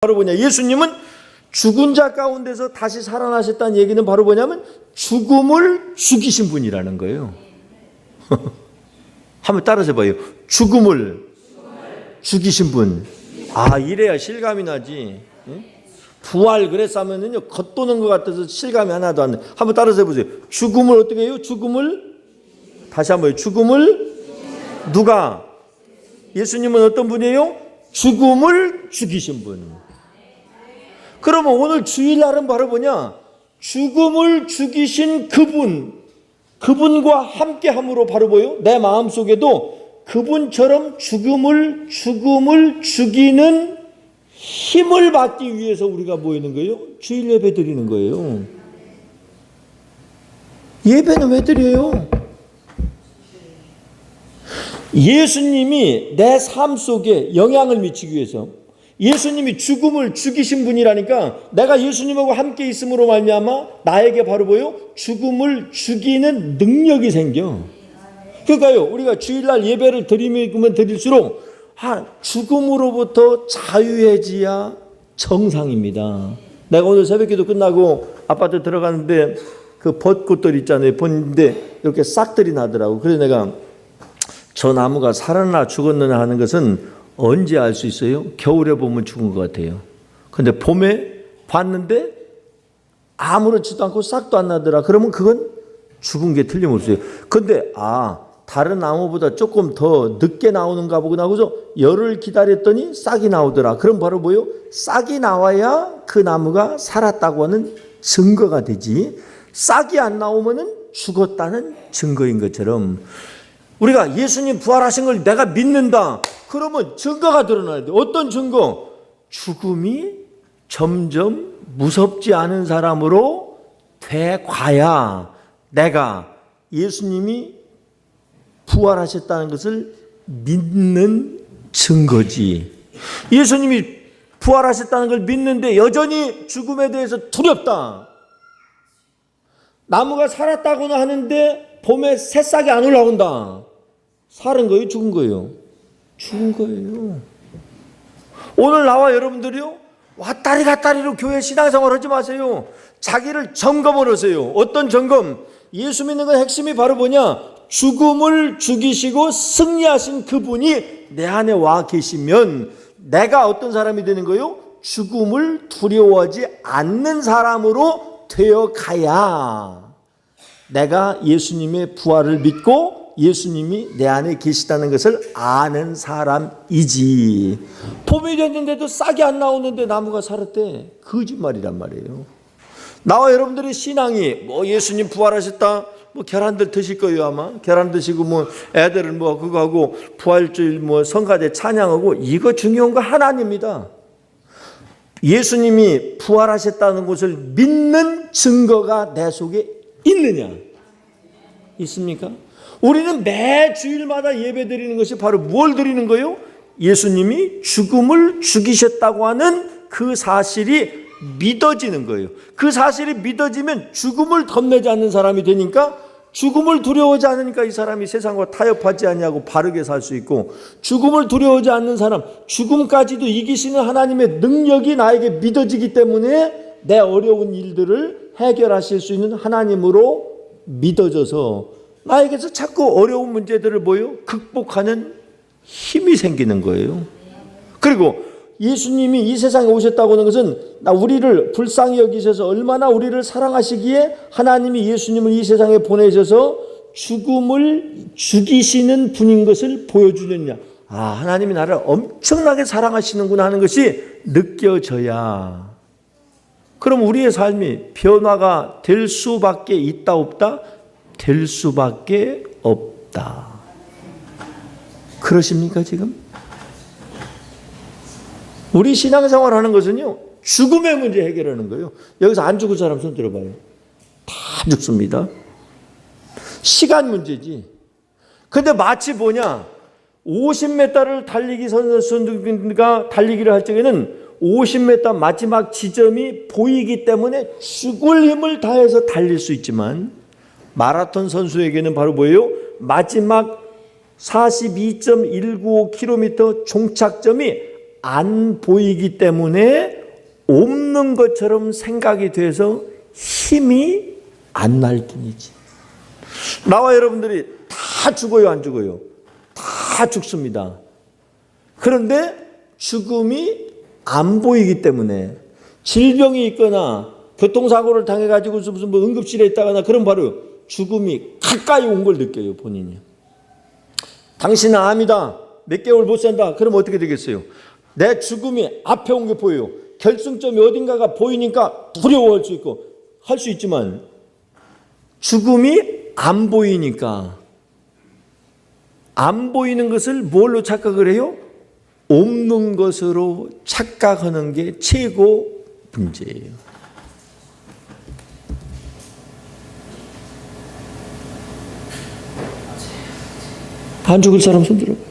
바로 뭐냐? 예수님은 죽은 자 가운데서 다시 살아나셨다는 얘기는 바로 뭐냐면 죽음을 죽이신 분이라는 거예요. 한번 따라서 봐요. 죽음을 죽이신 분. 아, 이래야 실감이 나지. 부활 그랬어 하면은요, 겉도는 것 같아서 실감이 하나도 안 나. 한번 따라서 해보세요. 죽음을 어떻게 해요? 죽음을, 다시 한번 해요. 죽음을 누가? 예수님은 어떤 분이에요? 죽음을 죽이신 분. 그러면 오늘 주일날은 바로 뭐냐? 죽음을 죽이신 그분과 함께함으로 바로 뭐요? 내 마음속에도 그분처럼 죽음을 죽이는 힘을 받기 위해서 우리가 모이는 거예요? 주일 예배 드리는 거예요. 예배는 왜 드려요? 예수님이 내 삶 속에 영향을 미치기 위해서, 예수님이 죽음을 죽이신 분이라니까 내가 예수님하고 함께 있음으로 말미암아 나에게 바로 뭐요? 죽음을 죽이는 능력이 생겨. 그러니까요, 우리가 주일날 예배를 드리면 드릴수록 죽음으로부터 자유해지야 정상입니다. 내가 오늘 새벽기도 끝나고 아파트 들어가는데 그 벚꽃들 있잖아요. 보는데 이렇게 싹들이 나더라고. 그래서 내가 저 나무가 살았나 죽었느냐 하는 것은 언제 알 수 있어요? 겨울에 보면 죽은 것 같아요. 근데 봄에 봤는데 아무렇지도 않고 싹도 안 나더라. 그러면 그건 죽은 게 틀림없어요. 근데 다른 나무보다 조금 더 늦게 나오는가 보구나 하고서 열흘 기다렸더니 싹이 나오더라. 그럼 바로 뭐예요? 싹이 나와야 그 나무가 살았다고 하는 증거가 되지. 싹이 안 나오면은 죽었다는 증거인 것처럼 우리가 예수님 부활하신 걸 내가 믿는다. 그러면 증거가 드러나야 돼. 어떤 증거? 죽음이 점점 무섭지 않은 사람으로 돼가야 내가 예수님이 부활하셨다는 것을 믿는 증거지. 예수님이 부활하셨다는 걸 믿는데 여전히 죽음에 대해서 두렵다. 나무가 살았다고는 하는데 봄에 새싹이 안 올라온다. 살은 거예요? 죽은 거예요? 죽은 거예요. 오늘 나와 여러분들이요, 왔다리 갔다리로 교회 신앙생활 하지 마세요. 자기를 점검을 하세요. 어떤 점검? 예수 믿는 건 핵심이 바로 뭐냐? 죽음을 죽이시고 승리하신 그분이 내 안에 와 계시면 내가 어떤 사람이 되는 거예요? 죽음을 두려워하지 않는 사람으로 되어가야 내가 예수님의 부활을 믿고 예수님이 내 안에 계시다는 것을 아는 사람이지. 봄이 됐는데도 싹이 안 나오는데 나무가 살았대. 거짓말이란 말이에요. 나와 여러분들의 신앙이 예수님 부활하셨다, 계란들 드실 거예요. 아마 계란 드시고 애들은 그거 하고 부활주일 성가대 찬양하고, 이거 중요한 거 하나입니다. 예수님이 부활하셨다는 것을 믿는 증거가 내 속에 있느냐? 있습니까? 우리는 매 주일마다 예배 드리는 것이 바로 뭘 드리는 거예요? 예수님이 죽음을 죽이셨다고 하는 그 사실이 믿어지는 거예요. 그 사실이 믿어지면 죽음을 덤내지 않는 사람이 되니까, 죽음을 두려워하지 않으니까 이 사람이 세상과 타협하지 않냐고 바르게 살 수 있고, 죽음을 두려워하지 않는 사람, 죽음까지도 이기시는 하나님의 능력이 나에게 믿어지기 때문에 내 어려운 일들을 해결하실 수 있는 하나님으로 믿어져서 나에게서 자꾸 어려운 문제들을 극복하는 힘이 생기는 거예요. 그리고 예수님이 이 세상에 오셨다고 하는 것은 우리를 불쌍히 여기셔서 얼마나 우리를 사랑하시기에 하나님이 예수님을 이 세상에 보내셔서 죽음을 죽이시는 분인 것을 보여주느냐. 하나님이 나를 엄청나게 사랑하시는구나 하는 것이 느껴져야, 그럼 우리의 삶이 변화가 될 수밖에 있다 없다? 될 수밖에 없다. 그러십니까 지금? 우리 신앙생활 하는 것은요, 죽음의 문제 해결하는 거예요. 여기서 안 죽을 사람 손 들어봐요. 다 죽습니다. 시간 문제지. 근데 마치 50m를 달리기 선수가 달리기를 할 적에는 50m 마지막 지점이 보이기 때문에 죽을 힘을 다해서 달릴 수 있지만, 마라톤 선수에게는 바로 뭐예요? 마지막 42.195km 종착점이 안 보이기 때문에 없는 것처럼 생각이 돼서 힘이 안 날 뿐이지. 나와 여러분들이 다 죽어요, 안 죽어요? 다 죽습니다. 그런데 죽음이 안 보이기 때문에 질병이 있거나 교통사고를 당해가지고 무슨 뭐 응급실에 있다거나 그럼 바로 죽음이 가까이 온 걸 느껴요, 본인이. 당신은 암이다. 몇 개월 못 산다. 그럼 어떻게 되겠어요? 내 죽음이 앞에 온 게 보여요. 결승점이 어딘가가 보이니까 두려워할 수 있고 할 수 있지만 죽음이 안 보이니까 안 보이는 것을 뭘로 착각을 해요? 없는 것으로 착각하는 게 최고 문제예요. 안 죽을 사람 손 들어봐요.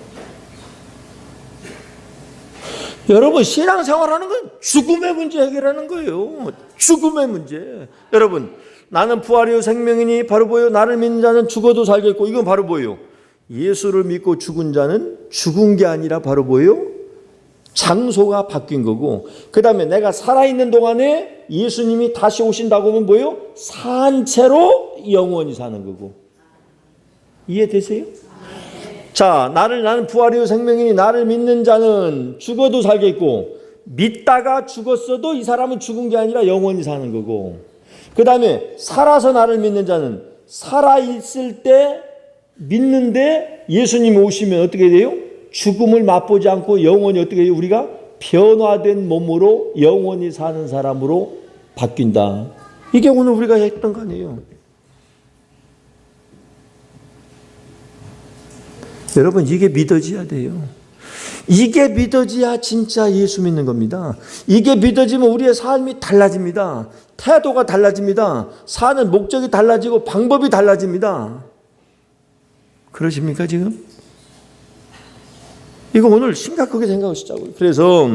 여러분, 신앙생활하는 건 죽음의 문제 해결하는 거예요. 죽음의 문제. 여러분, 나는 부활이요 생명이니 바로 보여 나를 믿는 자는 죽어도 살겠고, 이건 바로 보여 예수를 믿고 죽은 자는 죽은 게 아니라 바로 보여 장소가 바뀐 거고, 그 다음에 내가 살아있는 동안에 예수님이 다시 오신다고 하면 뭐예요? 산 채로 영원히 사는 거고. 이해되세요? 자, 나는 부활이요 생명이니 나를 믿는 자는 죽어도 살겠고, 믿다가 죽었어도 이 사람은 죽은 게 아니라 영원히 사는 거고, 그 다음에 살아서 나를 믿는 자는 살아있을 때 믿는데 예수님이 오시면 어떻게 돼요? 죽음을 맛보지 않고 영원히 어떻게 해요? 우리가 변화된 몸으로 영원히 사는 사람으로 바뀐다. 이게 오늘 우리가 했던 거 아니에요. 여러분, 이게 믿어져야 돼요. 이게 믿어져야 진짜 예수 믿는 겁니다. 이게 믿어지면 우리의 삶이 달라집니다. 태도가 달라집니다. 사는 목적이 달라지고 방법이 달라집니다. 그러십니까 지금? 이거 오늘 심각하게 생각하시자고요. 그래서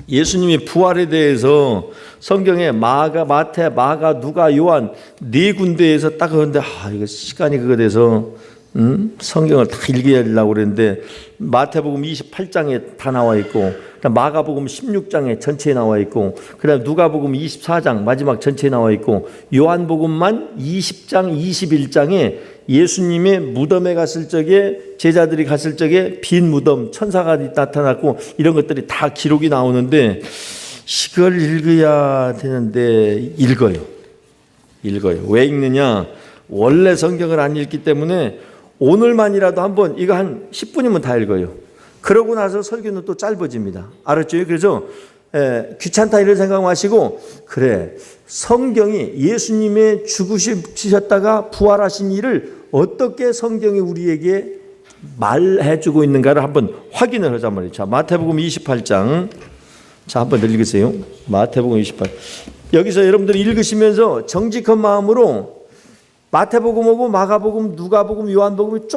예수님이 부활에 대해서 성경에 마태, 마가, 누가, 요한 네 군데에서 딱 그런데 이거 시간이 그거 돼서 성경을 다 읽으려고 그랬는데 마태복음 28장에 다 나와 있고, 마가복음 16장에 전체에 나와 있고, 그다음 누가복음 24장 마지막 전체에 나와 있고, 요한복음만 20장 21장에 예수님의 무덤에 갔을 적에 제자들이 갔을 적에 빈 무덤, 천사가 나타났고 이런 것들이 다 기록이 나오는데 이걸 읽어야 되는데 읽어요. 왜 읽느냐? 원래 성경을 안 읽기 때문에 오늘만이라도 한번 이거 한 10분이면 다 읽어요. 그러고 나서 설교는 또 짧아집니다. 알았죠? 그래서 귀찮다 이런 생각 마시고, 그래, 성경이 예수님의 죽으셨다가 부활하신 일을 어떻게 성경이 우리에게 말해주고 있는가를 한번 확인을 하자 말이에요. 자, 마태복음 28장. 자, 한번 읽으세요. 마태복음 28. 여기서 여러분들이 읽으시면서 정직한 마음으로 마태복음하고 마가복음, 누가복음, 요한복음이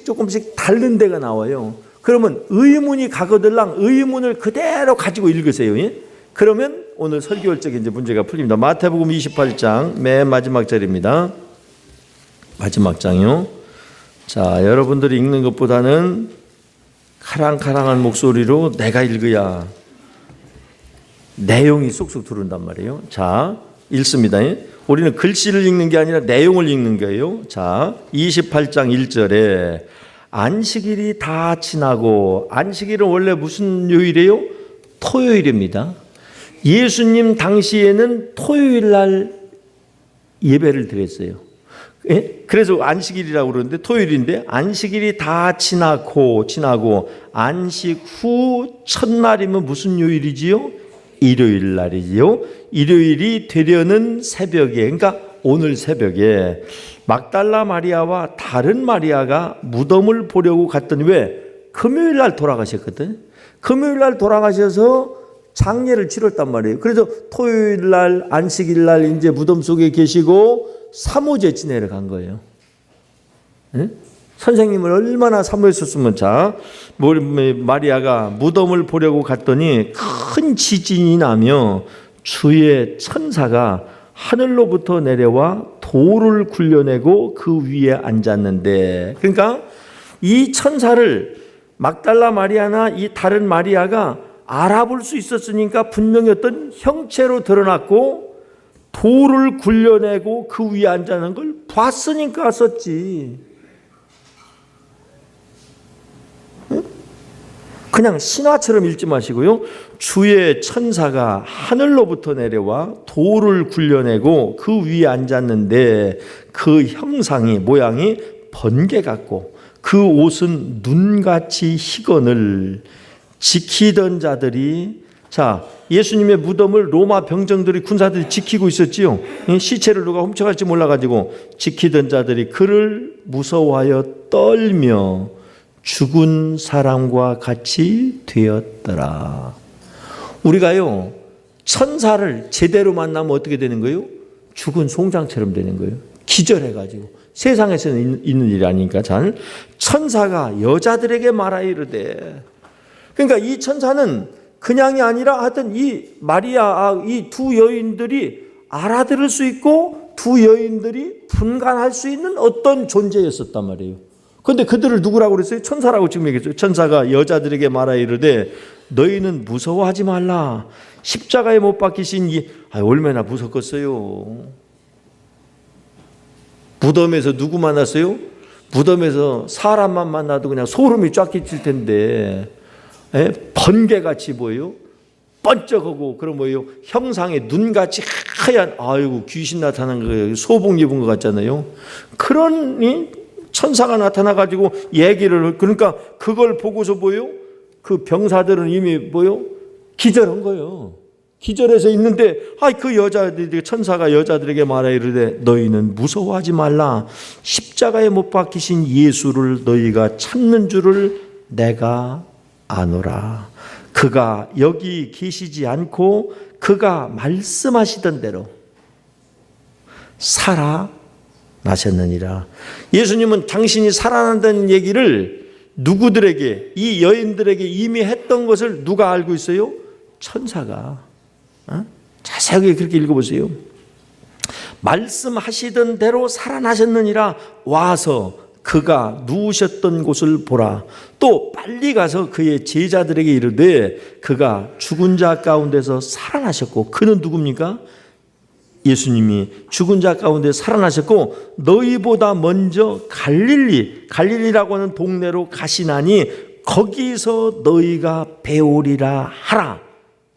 조금씩 다른 데가 나와요. 그러면 의문이 가거들랑 의문을 그대로 가지고 읽으세요. 예? 그러면 오늘 설교할 적에 이제 문제가 풀립니다. 마태복음 28장 맨 마지막 절입니다. 마지막 장이요. 자, 여러분들이 읽는 것보다는 카랑카랑한 목소리로 내가 읽어야 내용이 쏙쏙 들어온단 말이에요. 자, 읽습니다. 우리는 글씨를 읽는 게 아니라 내용을 읽는 거예요. 자, 28장 1절에 안식일이 다 지나고, 안식일은 원래 무슨 요일이에요? 토요일입니다. 예수님 당시에는 토요일 날 예배를 드렸어요. 예? 그래서 안식일이라고 그러는데 토요일인데, 안식일이 다 지나고 안식 후 첫날이면 무슨 요일이지요? 일요일 날이지요. 일요일이 되려는 새벽에, 그러니까 오늘 새벽에 막달라 마리아와 다른 마리아가 무덤을 보려고 갔더니, 왜? 금요일 날 돌아가셨거든. 금요일 날 돌아가셔서 장례를 치렀단 말이에요. 그래서 토요일 날, 안식일 날 이제 무덤 속에 계시고 3호제 지내러 간 거예요. 응? 선생님을 얼마나 사모했었으면. 자, 마리아가 무덤을 보려고 갔더니 큰 지진이 나며 주의 천사가 하늘로부터 내려와 돌을 굴려내고 그 위에 앉았는데, 그러니까 이 천사를 막달라 마리아나 이 다른 마리아가 알아볼 수 있었으니까 분명히 어떤 형체로 드러났고 돌을 굴려내고 그 위에 앉아있는 걸 봤으니까 썼지. 그냥 신화처럼 읽지 마시고요. 주의 천사가 하늘로부터 내려와 돌을 굴려내고 그 위에 앉았는데 그 형상이 모양이 번개 같고 그 옷은 눈같이 희건을 지키던 자들이 자 예수님의 무덤을 로마 병정들이 군사들이 지키고 있었지요. 시체를 누가 훔쳐갈지 몰라가지고 지키던 자들이 그를 무서워하여 떨며 죽은 사람과 같이 되었더라. 우리가요 천사를 제대로 만나면 어떻게 되는 거예요? 죽은 송장처럼 되는 거예요. 기절해가지고. 세상에서는 있는 일이 아니니까 잘. 천사가 여자들에게 말하여 이르되, 그러니까 이 천사는 그냥이 아니라 하여튼 이 마리아 이 두 여인들이 알아들을 수 있고 두 여인들이 분간할 수 있는 어떤 존재였었단 말이에요. 그런데 그들을 누구라고 그랬어요? 천사라고 지금 얘기했어요. 천사가 여자들에게 말하여 이르되 너희는 무서워하지 말라. 십자가에 못 박히신 이 얼마나 무섭겠어요. 무덤에서 누구 만났어요? 무덤에서 사람만 만나도 그냥 소름이 쫙 끼칠 텐데 번개같이 보여요. 번쩍하고 그런 뭐예요? 형상에 눈같이 하얀 아이고 귀신 나타난 거예요. 소복 입은 것 같잖아요. 그런 천사가 나타나가지고 얘기를 그러니까 그걸 보고서 뭐예요? 그 병사들은 이미 뭐예요? 기절한 거예요. 기절해서 있는데 그 여자들이 천사가 여자들에게 말하여 이르되 너희는 무서워하지 말라. 십자가에 못 박히신 예수를 너희가 찾는 줄을 내가 아노라. 그가 여기 계시지 않고 그가 말씀하시던 대로 살아나셨느니라. 예수님은 당신이 살아난다는 얘기를 누구들에게 이 여인들에게 이미 했던 것을 누가 알고 있어요? 천사가. 자세하게 그렇게 읽어보세요. 말씀하시던 대로 살아나셨느니라. 와서 그가 누우셨던 곳을 보라. 또 빨리 가서 그의 제자들에게 이르되 그가 죽은 자 가운데서 살아나셨고, 그는 누굽니까? 예수님이 죽은 자 가운데 살아나셨고 너희보다 먼저 갈릴리라고 하는 동네로 가시나니 거기서 너희가 배우리라 하라.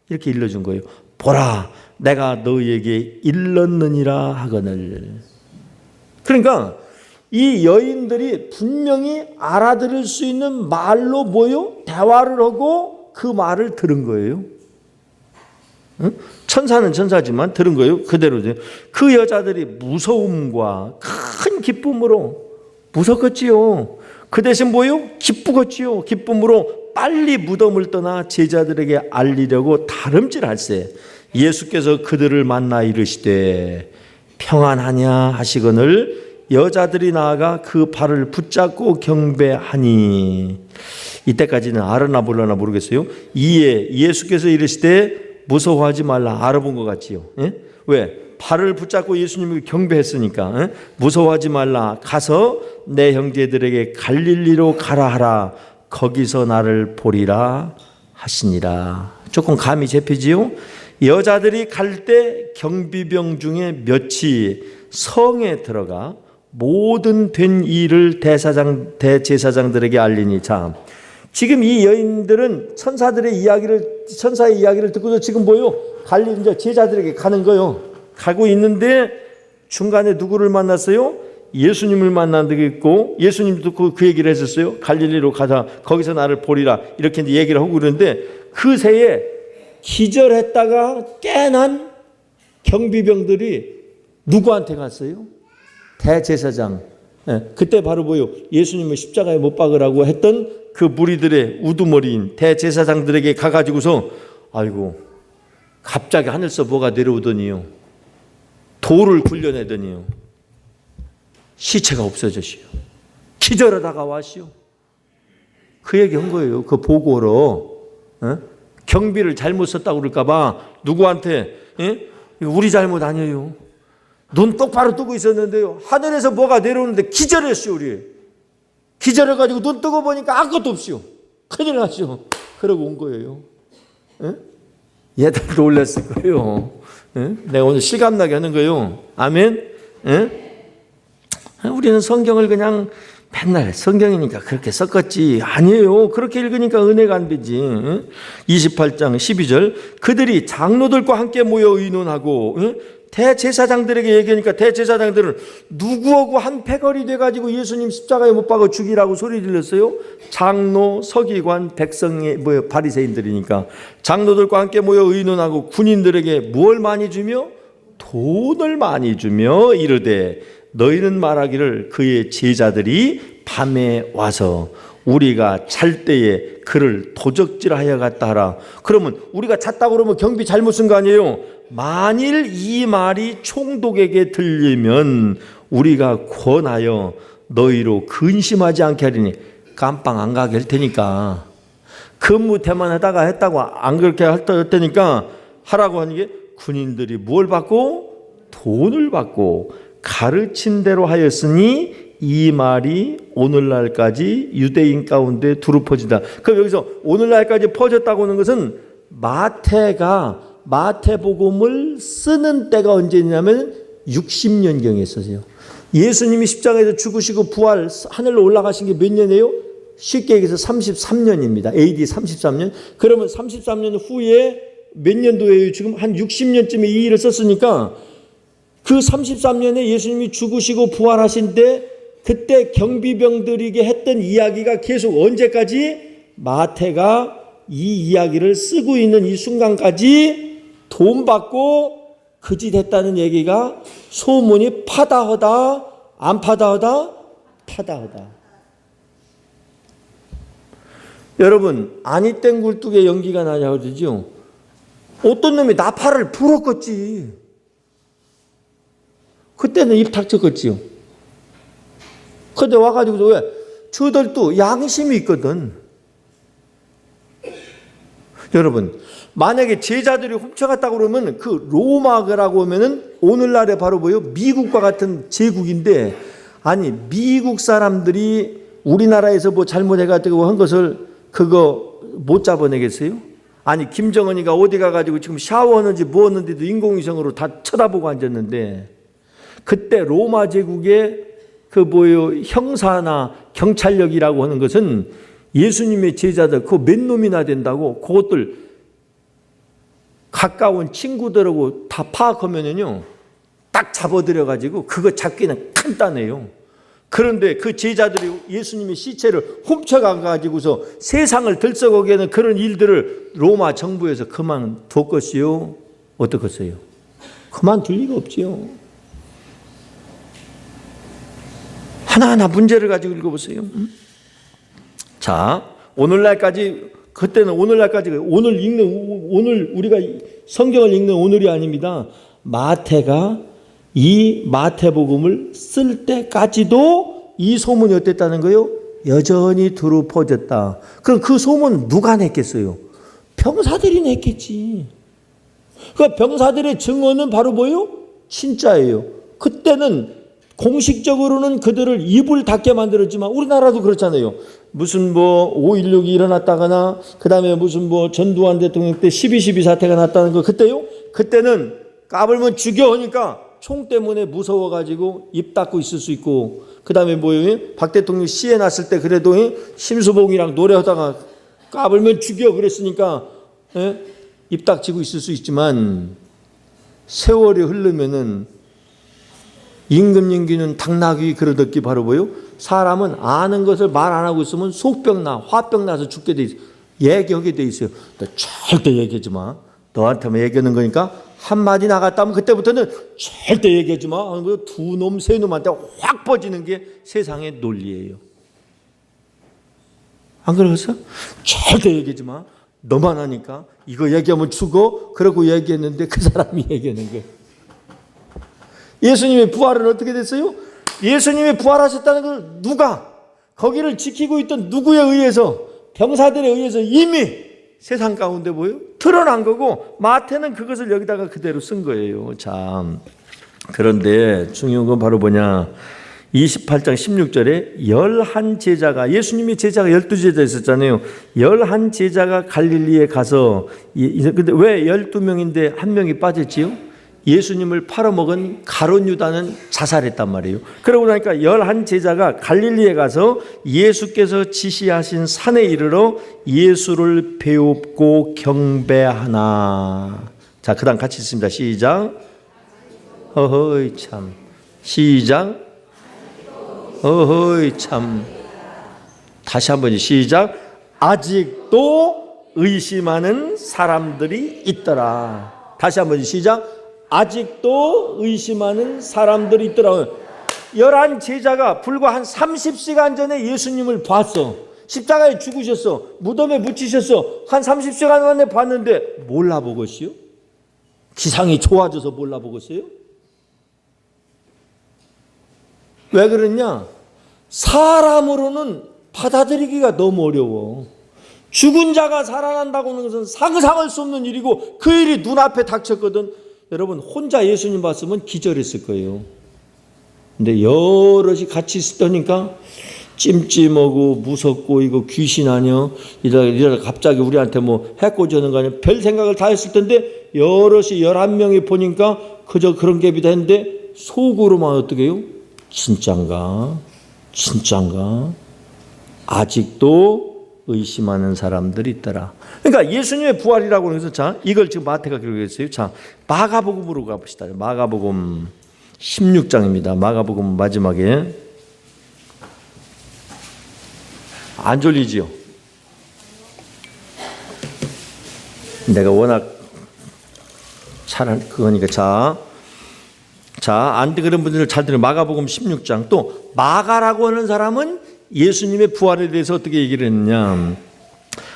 이렇게 일러준 거예요. 보라, 내가 너희에게 일렀느니라 하거늘. 그러니까 이 여인들이 분명히 알아들을 수 있는 말로 뭐요? 대화를 하고 그 말을 들은 거예요. 응? 천사는 천사지만 들은 거예요. 그대로죠. 그 여자들이 무서움과 큰 기쁨으로 무섭겠지요. 그 대신 뭐요? 기쁘겠지요. 기쁨으로 빨리 무덤을 떠나 제자들에게 알리려고 다름질할세. 예수께서 그들을 만나 이르시되 평안하냐 하시거늘 여자들이 나아가 그 발을 붙잡고 경배하니. 이때까지는 알았나 몰랐나 모르겠어요. 이에 예수께서 이르시되 무서워하지 말라. 알아본 것 같지요. 예? 왜? 발을 붙잡고 예수님이 경배했으니까. 예? 무서워하지 말라. 가서 내 형제들에게 갈릴리로 가라 하라. 거기서 나를 보리라 하시니라. 조금 감이 잡히지요? 여자들이 갈 때 경비병 중에 몇이 성에 들어가 모든 된 일을 대제사장들에게 알리니. 자, 지금 이 여인들은 천사의 이야기를 듣고서 지금 뭐요? 이제 제자들에게 가는 거요. 가고 있는데 중간에 누구를 만났어요? 예수님을 만난 데 있고, 예수님도 그 얘기를 했었어요. 갈릴리로 가자. 거기서 나를 보리라. 이렇게 이제 얘기를 하고 그러는데 그 새에 기절했다가 깨난 경비병들이 누구한테 갔어요? 대제사장. 그때 바로 뭐요? 예수님을 십자가에 못 박으라고 했던 그 무리들의 우두머리인 대제사장들에게 가가지고서 아이고 갑자기 하늘서 뭐가 내려오더니요, 돌을 굴려내더니요, 시체가 없어졌시오. 기절하다가 왔시오. 그 얘기 한 거예요. 그 보고로. 경비를 잘못 썼다고 그럴까봐 누구한테 우리 잘못 아니에요. 눈 똑바로 뜨고 있었는데요, 하늘에서 뭐가 내려오는데 기절했어요. 우리 기절해가지고 눈 뜨고 보니까 아무것도 없어요. 큰일 나죠. 그러고 온 거예요. 예? 얘들 놀랐을 거예요. 예? 내가 오늘 실감나게 하는 거예요. 아멘. 예? 우리는 성경을 그냥 맨날 성경이니까 그렇게 섞었지. 아니에요. 그렇게 읽으니까 은혜가 안 되지. 28장 12절 그들이 장로들과 함께 모여 의논하고 대제사장들에게 얘기하니까 대제사장들은 누구하고 한 패거리 돼가지고 예수님 십자가에 못 박아 죽이라고 소리 질렀어요. 장로, 서기관, 백성의 바리새인들이니까 장로들과 함께 모여 의논하고 군인들에게 무엇을 많이 주며 돈을 많이 주며 이르되 너희는 말하기를 그의 제자들이 밤에 와서 우리가 잘 때에 그를 도적질하여 갔다 하라. 그러면 우리가 잤다고 그러면 경비 잘못 쓴 거 아니에요? 만일 이 말이 총독에게 들리면 우리가 권하여 너희로 근심하지 않게 하리니 깜빵 안 가게 할 테니까 근무 태만하다가 했다고 안 그렇게 할 테니까 하라고 하는 게 군인들이 뭘 받고 돈을 받고 가르친 대로 하였으니 이 말이 오늘날까지 유대인 가운데 두루 퍼진다. 그럼 여기서 오늘날까지 퍼졌다고 하는 것은 마태가 마태복음을 쓰는 때가 언제냐면 60년경에 있었어요. 예수님이 십자가에서 죽으시고 부활 하늘로 올라가신 게 몇 년이에요? 쉽게 얘기해서 33년입니다. AD 33년. 그러면 33년 후에 몇 년도예요? 지금 한 60년쯤에 이 일을 썼으니까 그 33년에 예수님이 죽으시고 부활하신 때 그때 경비병들에게 했던 이야기가 계속 언제까지 마태가 이 이야기를 쓰고 있는 이 순간까지 돈 받고 그짓 했다는 얘기가 소문이 파다하다 안 파다하다? 파다하다. 여러분 아니 땡 굴뚝에 연기가 나냐고 그러죠. 어떤 놈이 나팔을 불었겠지. 그때는 입 닥쳤겠지요. 근데 와가지고 왜? 저들도 양심이 있거든. 여러분 만약에 제자들이 훔쳐갔다고 그러면 그 로마라고 하면은 오늘날에 바로 뭐예요? 미국과 같은 제국인데 아니 미국 사람들이 우리나라에서 뭐 잘못해가지고 한 것을 그거 못 잡아내겠어요? 아니 김정은이가 어디 가가지고 지금 샤워하는지 뭐 하는데도 인공위성으로 다 쳐다보고 앉았는데 그때 로마 제국의 그 뭐요 형사나 경찰력이라고 하는 것은 예수님의 제자들 그거 몇 놈이나 된다고 그것들 가까운 친구들하고 다 파악하면은요 딱 잡아들여 가지고 그거 잡기는 간단해요. 그런데 그 제자들이 예수님의 시체를 훔쳐가 가지고서 세상을 들썩하게 하는 그런 일들을 로마 정부에서 그만뒀겠어요? 어떻겠어요? 그만둘 리가 없지요. 하나하나 문제를 가지고 읽어보세요. 자, 오늘날까지 그때는 오늘날까지 오늘 우리가 성경을 읽는 오늘이 아닙니다. 마태가 이 마태복음을 쓸 때까지도 이 소문이 어땠다는 거예요? 여전히 두루 퍼졌다. 그럼 그 소문 누가 냈겠어요? 병사들이 냈겠지. 그 병사들의 증언은 바로 뭐예요? 진짜예요. 그때는 공식적으로는 그들을 입을 닫게 만들었지만 우리나라도 그렇잖아요. 무슨 뭐 5.16이 일어났다거나 그 다음에 무슨 뭐 전두환 대통령 때 12.12 사태가 났다는 거 그때요? 그때는 까불면 죽여 하니까 총 때문에 무서워가지고 입 닫고 있을 수 있고 그 다음에 뭐예요? 박 대통령 시해 났을 때 그래도 심수봉이랑 노래하다가 까불면 죽여 그랬으니까 입 닥치고 있을 수 있지만 세월이 흐르면은 임금님기는 당나귀 그러듯이 바로 뭐요? 사람은 아는 것을 말 안 하고 있으면 속병 나, 화병 나서 죽게 돼 있어요. 얘기하게 돼 있어요. 너 절대 얘기하지 마. 너한테만 얘기하는 거니까 한마디 나갔다면 그때부터는 절대 얘기하지 마. 두 놈, 세 놈한테 확 퍼지는 게 세상의 논리예요. 안 그러겠어? 절대 얘기하지 마. 너만 하니까 이거 얘기하면 죽어. 그러고 얘기했는데 그 사람이 얘기하는 거예요. 예수님의 부활은 어떻게 됐어요? 예수님이 부활하셨다는 걸 누가 거기를 지키고 있던 누구에 의해서 병사들에 의해서 이미 세상 가운데 뭐예요? 드러난 거고 마태는 그것을 여기다가 그대로 쓴 거예요. 참 그런데 중요한 건 바로 뭐냐? 28장 16절에 11 제자가, 예수님의 제자가 12제자 있었잖아요. 11 제자가 갈릴리에 가서, 근데 왜 12명인데 한 명이 빠졌지요? 예수님을 팔아먹은 가룟 유다는 자살했단 말이에요. 그러고 나니까 11 제자가 갈릴리에 가서 예수께서 지시하신 산에 이르러 예수를 배웁고 경배하나. 자, 그 다음 같이 있습니다. 시작. 어허이 참. 시작. 어허이 참. 다시 한번 시작. 아직도 의심하는 사람들이 있더라. 다시 한번 시작. 아직도 의심하는 사람들이 있더라. 11 제자가 불과 한 30시간 전에 예수님을 봤어. 십자가에 죽으셨어. 무덤에 묻히셨어. 한 30시간 만에 봤는데 몰라보겠어요? 기상이 좋아져서 몰라보겠어요? 왜 그랬냐? 사람으로는 받아들이기가 너무 어려워. 죽은 자가 살아난다고 하는 것은 상상할 수 없는 일이고 그 일이 눈앞에 닥쳤거든. 여러분 혼자 예수님 봤으면 기절했을 거예요. 근데 여럿이 같이 있으니까 찜찜하고 무섭고 이거 귀신 아니야? 이러다 갑자기 우리한테 뭐 해코지 하는 거 아니야? 별 생각을 다 했을 텐데 여럿이 11명이 보니까 그저 그런 갭이다 했는데 속으로만 어떻게 해요? 진짠가? 아직도 의심하는 사람들이 있더라. 그러니까 예수님의 부활이라고 해서 자, 이걸 지금 마태가 기록했어요. 자, 마가복음으로 가봅시다. 마가복음 16장입니다. 마가복음 마지막에. 안 졸리지요? 내가 워낙 잘 그거니까 안 그런 분들 잘 들으면 마가복음 16장. 또 마가라고 하는 사람은 예수님의 부활에 대해서 어떻게 얘기를 했느냐.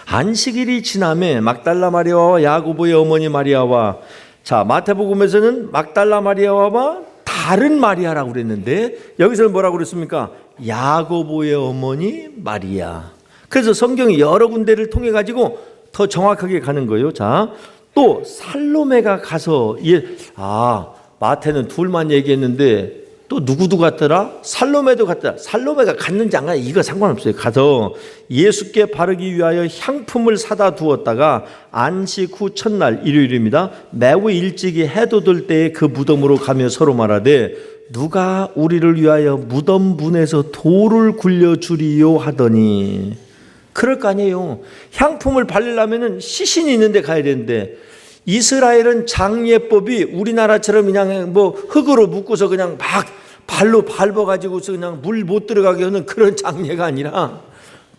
안식일이 지남에 막달라 마리아와 야고보의 어머니 마리아와, 자 마태복음에서는 막달라 마리아와 다른 마리아라고 그랬는데 여기서는 뭐라고 그랬습니까? 야고보의 어머니 마리아. 그래서 성경이 여러 군데를 통해 가지고 더 정확하게 가는 거예요. 자, 또 살로메가 가서 마태는 둘만 얘기했는데 또 누구도 갔더라? 살로메도 갔더라. 살로메가 갔는지 안 갔는지 이거 상관없어요. 가서 예수께 바르기 위하여 향품을 사다 두었다가 안식 후 첫날 일요일입니다. 매우 일찍이 해도 들 때에 그 무덤으로 가며 서로 말하되 누가 우리를 위하여 무덤 문에서 돌을 굴려주리요 하더니. 그럴 거 아니에요. 향품을 바르려면 시신이 있는데 가야 되는데 이스라엘은 장례법이 우리나라처럼 그냥 뭐 흙으로 묶고서 그냥 막 발로 밟아가지고서 그냥 물 못 들어가게 하는 그런 장례가 아니라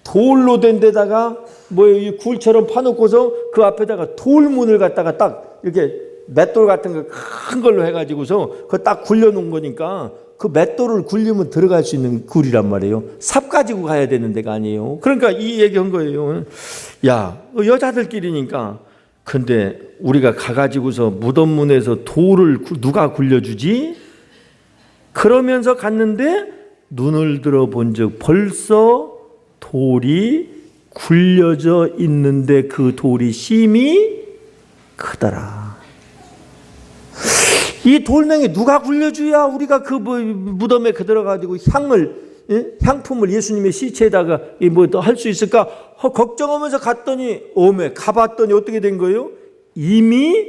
돌로 된 데다가 뭐 이 굴처럼 파놓고서 그 앞에다가 돌문을 갖다가 딱 이렇게 맷돌 같은 거 큰 걸로 해가지고서 그거 딱 굴려놓은 거니까 그 맷돌을 굴리면 들어갈 수 있는 굴이란 말이에요. 삽 가지고 가야 되는 데가 아니에요. 그러니까 이 얘기한 거예요. 야, 여자들끼리니까. 근데 우리가 가가지고서 무덤문에서 돌을 누가 굴려주지? 그러면서 갔는데 눈을 들어 본즉 벌써 돌이 굴려져 있는데 그 돌이 심히 크더라. 이 돌멩이 누가 굴려줘야 우리가 그 무덤에 들어가지고 향품을 예수님의 시체에다가 뭐 할 수 있을까 걱정하면서 갔더니 가봤더니 어떻게 된 거예요? 이미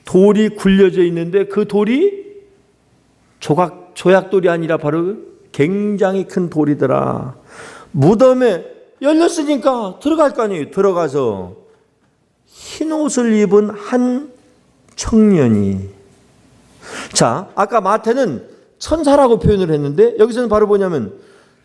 돌이 굴려져 있는데 그 돌이 조약돌이 아니라 바로 굉장히 큰 돌이더라. 무덤에 열렸으니까 들어갈 거 아니에요. 들어가서 흰 옷을 입은 한 청년이. 자, 아까 마태는 천사라고 표현을 했는데 여기서는 바로 뭐냐면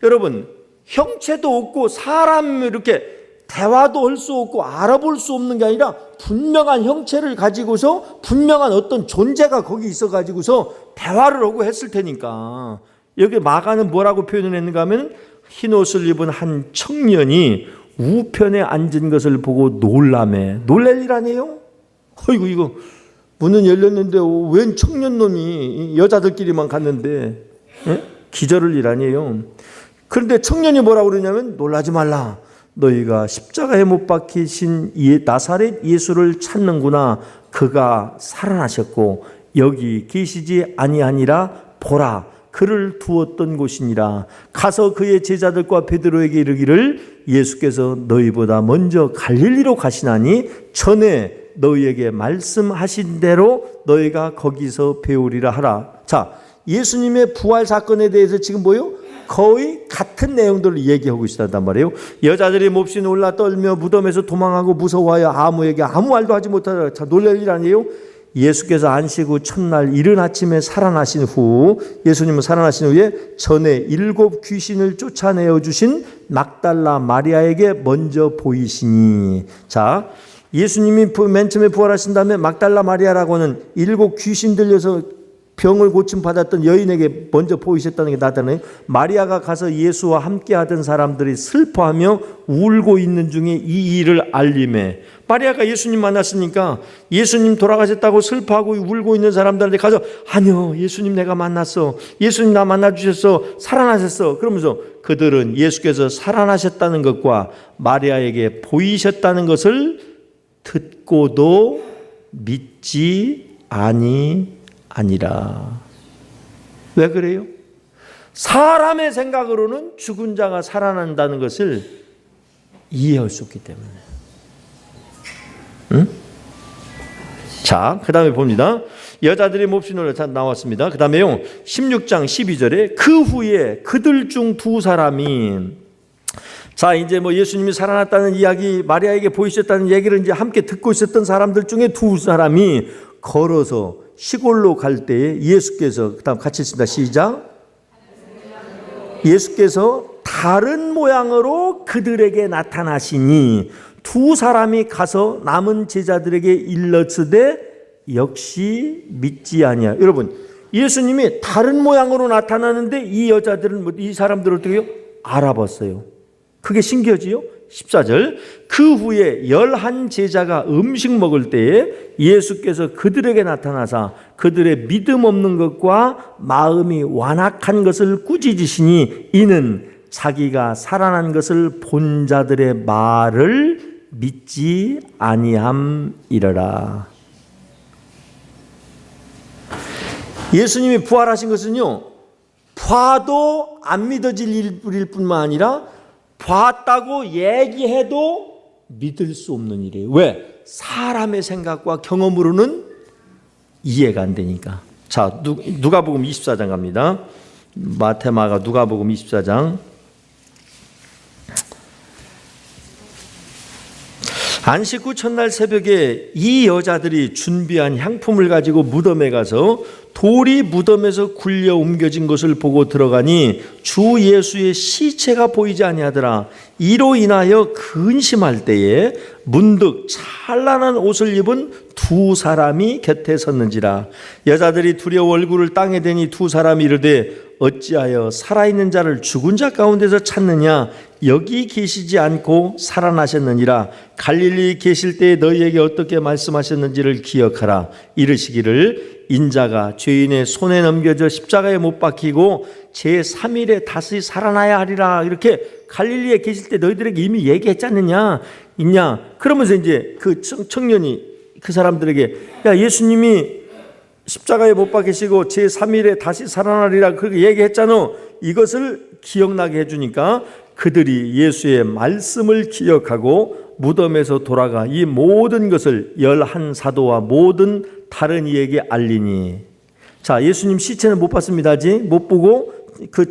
여러분 형체도 없고 사람 이렇게 대화도 할 수 없고 알아볼 수 없는 게 아니라 분명한 형체를 가지고서 분명한 어떤 존재가 거기 있어 가지고서 대화를 하고 했을 테니까 여기 마가는 뭐라고 표현을 했는가 하면 흰 옷을 입은 한 청년이 우편에 앉은 것을 보고 놀랄 일 아니에요? 어이구 이거 문은 열렸는데 웬 청년놈이 여자들끼리만 갔는데 기절할 일 아니에요. 그런데 청년이 뭐라고 그러냐면 놀라지 말라. 너희가 십자가에 못 박히신 나사렛 예수를 찾는구나. 그가 살아나셨고 여기 계시지 아니하니라. 보라 그를 두었던 곳이니라. 가서 그의 제자들과 베드로에게 이르기를 예수께서 너희보다 먼저 갈릴리로 가시나니 전에 너희에게 말씀하신 대로 너희가 거기서 배우리라 하라. 자, 예수님의 부활 사건에 대해서 지금 뭐요? 거의 같은 내용들을 얘기하고 있었단 말이에요. 여자들이 몹시 놀라 떨며 무덤에서 도망하고 무서워하여 아무에게 아무 말도 하지 못하더라. 자, 놀랄 일 아니에요? 예수께서 안식 후 첫날 이른 아침에 살아나신 후, 예수님은 살아나신 후에 전에 7 귀신을 쫓아내어 주신 막달라 마리아에게 먼저 보이시니. 자, 예수님이 맨 처음에 부활하신 다음에 막달라 마리아라고 하는 7 귀신 들려서 병을 고침 받았던 여인에게 먼저 보이셨다는 게 나타나요. 마리아가 가서 예수와 함께 하던 사람들이 슬퍼하며 울고 있는 중에 이 일을 알림해. 마리아가 예수님 만났으니까 예수님 돌아가셨다고 슬퍼하고 울고 있는 사람들한테 가서 아니요, 예수님 내가 만났어. 예수님 나 만나주셨어. 살아나셨어. 그러면서 그들은 예수께서 살아나셨다는 것과 마리아에게 보이셨다는 것을 듣고도 믿지 아니라. 왜 그래요? 사람의 생각으로는 죽은 자가 살아난다는 것을 이해할 수 없기 때문에. 응? 자, 그 다음에 봅니다. 여자들이 몹시 놀라. 자, 나왔습니다. 그 다음에요, 16장 12절에 그 후에 그들 중 2 사람이, 자, 이제 뭐 예수님이 살아났다는 이야기, 마리아에게 보이셨다는 얘기를 이제 함께 듣고 있었던 사람들 중에 2 사람이 걸어서 시골로 갈 때에 예수께서, 그 다음 같이 읽습니다. 시작. 예수께서 다른 모양으로 그들에게 나타나시니 2 사람이 가서 남은 제자들에게 일렀으되 역시 믿지 아니하. 여러분, 예수님이 다른 모양으로 나타나는데 이 여자들은, 이 사람들을 어떻게 알아봤어요. 그게 신기하지요? 14절. 그 후에 11 제자가 음식 먹을 때에 예수께서 그들에게 나타나사 그들의 믿음 없는 것과 마음이 완악한 것을 꾸짖으시니 이는 자기가 살아난 것을 본 자들의 말을 믿지 아니함이러라. 예수님이 부활하신 것은요, 봐도 안 믿어질 일일 뿐만 아니라 봤다고 얘기해도 믿을 수 없는 일이에요. 왜? 사람의 생각과 경험으로는 이해가 안 되니까. 자, 누가복음 24장 갑니다. 마태, 마가, 누가복음 24장. 안식 후 첫날 새벽에 이 여자들이 준비한 향품을 가지고 무덤에 가서 돌이 무덤에서 굴려 옮겨진 것을 보고 들어가니 주 예수의 시체가 보이지 아니하더라. 이로 인하여 근심할 때에 문득 찬란한 옷을 입은 2 사람이 곁에 섰는지라. 여자들이 두려워 얼굴을 땅에 대니 2 사람이 이르되 어찌하여 살아있는 자를 죽은 자 가운데서 찾느냐? 여기 계시지 않고 살아나셨느니라. 갈릴리 계실 때에 너희에게 어떻게 말씀하셨는지를 기억하라. 이르시기를 인자가 죄인의 손에 넘겨져 십자가에 못 박히고 제3일에 다시 살아나야 하리라. 이렇게 갈릴리에 계실 때 너희들에게 이미 얘기했지 않느냐? 있냐? 그러면서 이제 그 청년이 그 사람들에게 야, 예수님이 십자가에 못 박히시고 제3일에 다시 살아나리라 그렇게 얘기했잖아. 이것을 기억나게 해주니까 그들이 예수의 말씀을 기억하고 무덤에서 돌아가 이 모든 것을 11 사도와 모든 다른 이에게 알리니. 자, 예수님 시체는 못 봤습니다. 아직 못 보고 그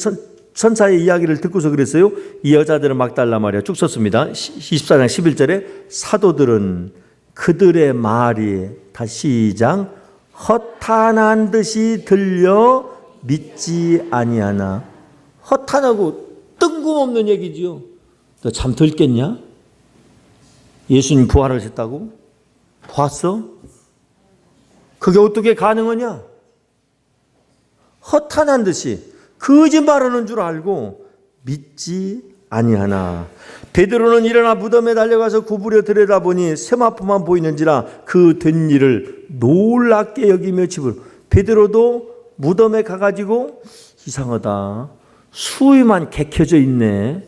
천사의 이야기를 듣고서 그랬어요. 이 여자들은 막달라 마리아 쭉 썼습니다. 24장 11절에 사도들은 그들의 말이, 다시 시작, 허탄한 듯이 들려 믿지 아니하나. 허탄하고 뜬금없는 얘기지요. 너 잠 들겠냐? 예수님 부활하셨다고? 봤어? 그게 어떻게 가능하냐? 허탄한 듯이 거짓말하는 줄 알고 믿지 아니하나. 베드로는 일어나 무덤에 달려가서 구부려 들여다보니 세마포만 보이는지라 그 된 일을 놀랍게 여기며 집을. 베드로도 무덤에 가가지고 이상하다. 수위만 개켜져 있네.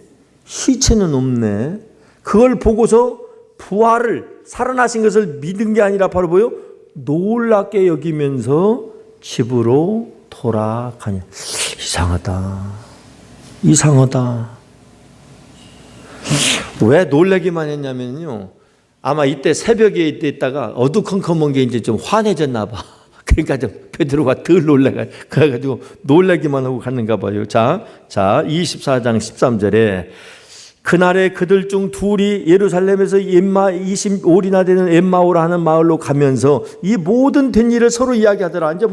시체는 없네. 그걸 보고서 부활을, 살아나신 것을 믿은 게 아니라 바로 뭐요? 놀랍게 여기면서 집으로 돌아가냐. 이상하다. 왜 놀라기만 했냐면요. 아마 이때 새벽에 있다가 어두컴컴한 게 이제 좀 환해졌나 봐. 그러니까 좀 베드로가 덜 놀라가 그래가지고 놀라기만 하고 갔는가 봐요. 자 24장 13절에 그날에 그들 중 둘이 예루살렘에서 25리나 되는 엠마오라 하는 마을로 가면서 이 모든 된 일을 서로 이야기하더라. 이제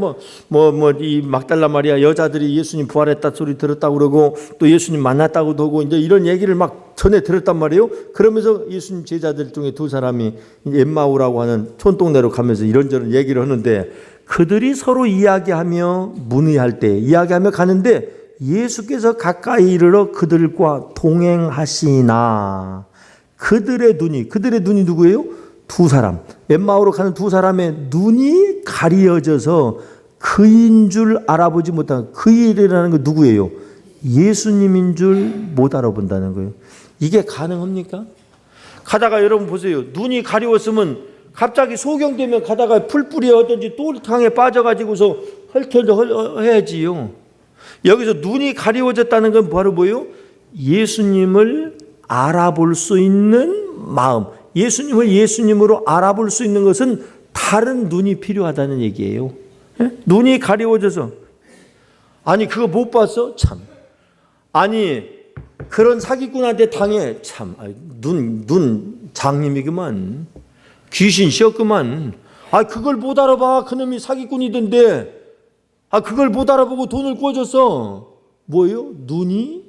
이 막달라 마리아 여자들이 예수님 부활했다 소리 들었다고 그러고 또 예수님 만났다고도 하고 이제 이런 얘기를 막 전에 들었단 말이에요. 그러면서 예수님 제자들 중에 두 사람이 엠마오라고 하는 촌동네로 가면서 이런저런 얘기를 하는데 그들이 서로 이야기하며 문의할 때 이야기하며 가는데 예수께서 가까이 이르러 그들과 동행하시나 그들의 눈이 누구예요? 두 사람. 엠마오로 가는 두 사람의 눈이 가리어져서 그인 줄 알아보지 못한 그 일이라는 건 누구예요? 예수님인 줄 못 알아본다는 거예요. 이게 가능합니까? 가다가 여러분 보세요. 눈이 가리웠으면 갑자기 소경되면 가다가 풀뿌리에 어떤지 똘탕에 빠져가지고서 헐해야지요. 여기서 눈이 가리워졌다는 건 바로 뭐예요? 예수님을 알아볼 수 있는 마음. 예수님을 예수님으로 알아볼 수 있는 것은 다른 눈이 필요하다는 얘기예요. 눈이 가리워져서 아니 그거 못 봤어? 참. 아니 그런 사기꾼한테 당해. 참. 눈 장님이구만. 귀신 씌었구만. 그걸 못 알아봐. 그놈이 사기꾼이던데. 그걸 못 알아보고 돈을 꿔줬어. 뭐예요? 눈이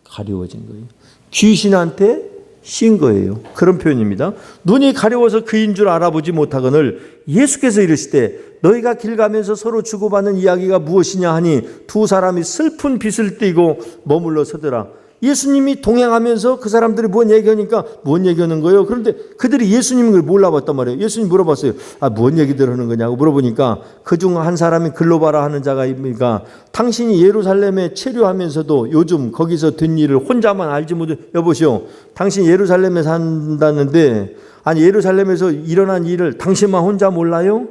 가려워진 거예요. 귀신한테 씌인 거예요. 그런 표현입니다. 눈이 가려워서 그인 줄 알아보지 못하거늘 예수께서 이르시되 너희가 길 가면서 서로 주고받는 이야기가 무엇이냐 하니 두 사람이 슬픈 빛을 띠고 머물러 서더라. 예수님이 동행하면서 그 사람들이 뭔 얘기하니까 뭔 얘기하는 거예요. 그런데 그들이 예수님을 몰라봤단 말이에요. 예수님 물어봤어요. 뭔 얘기들 하는 거냐고 물어보니까 그중 한 사람이 글로바라 하는 자가 입니까? 당신이 예루살렘에 체류하면서도 요즘 거기서 된 일을 혼자만 알지 못해. 여보시오. 당신 예루살렘에 산다는데 예루살렘에서 일어난 일을 당신만 혼자 몰라요?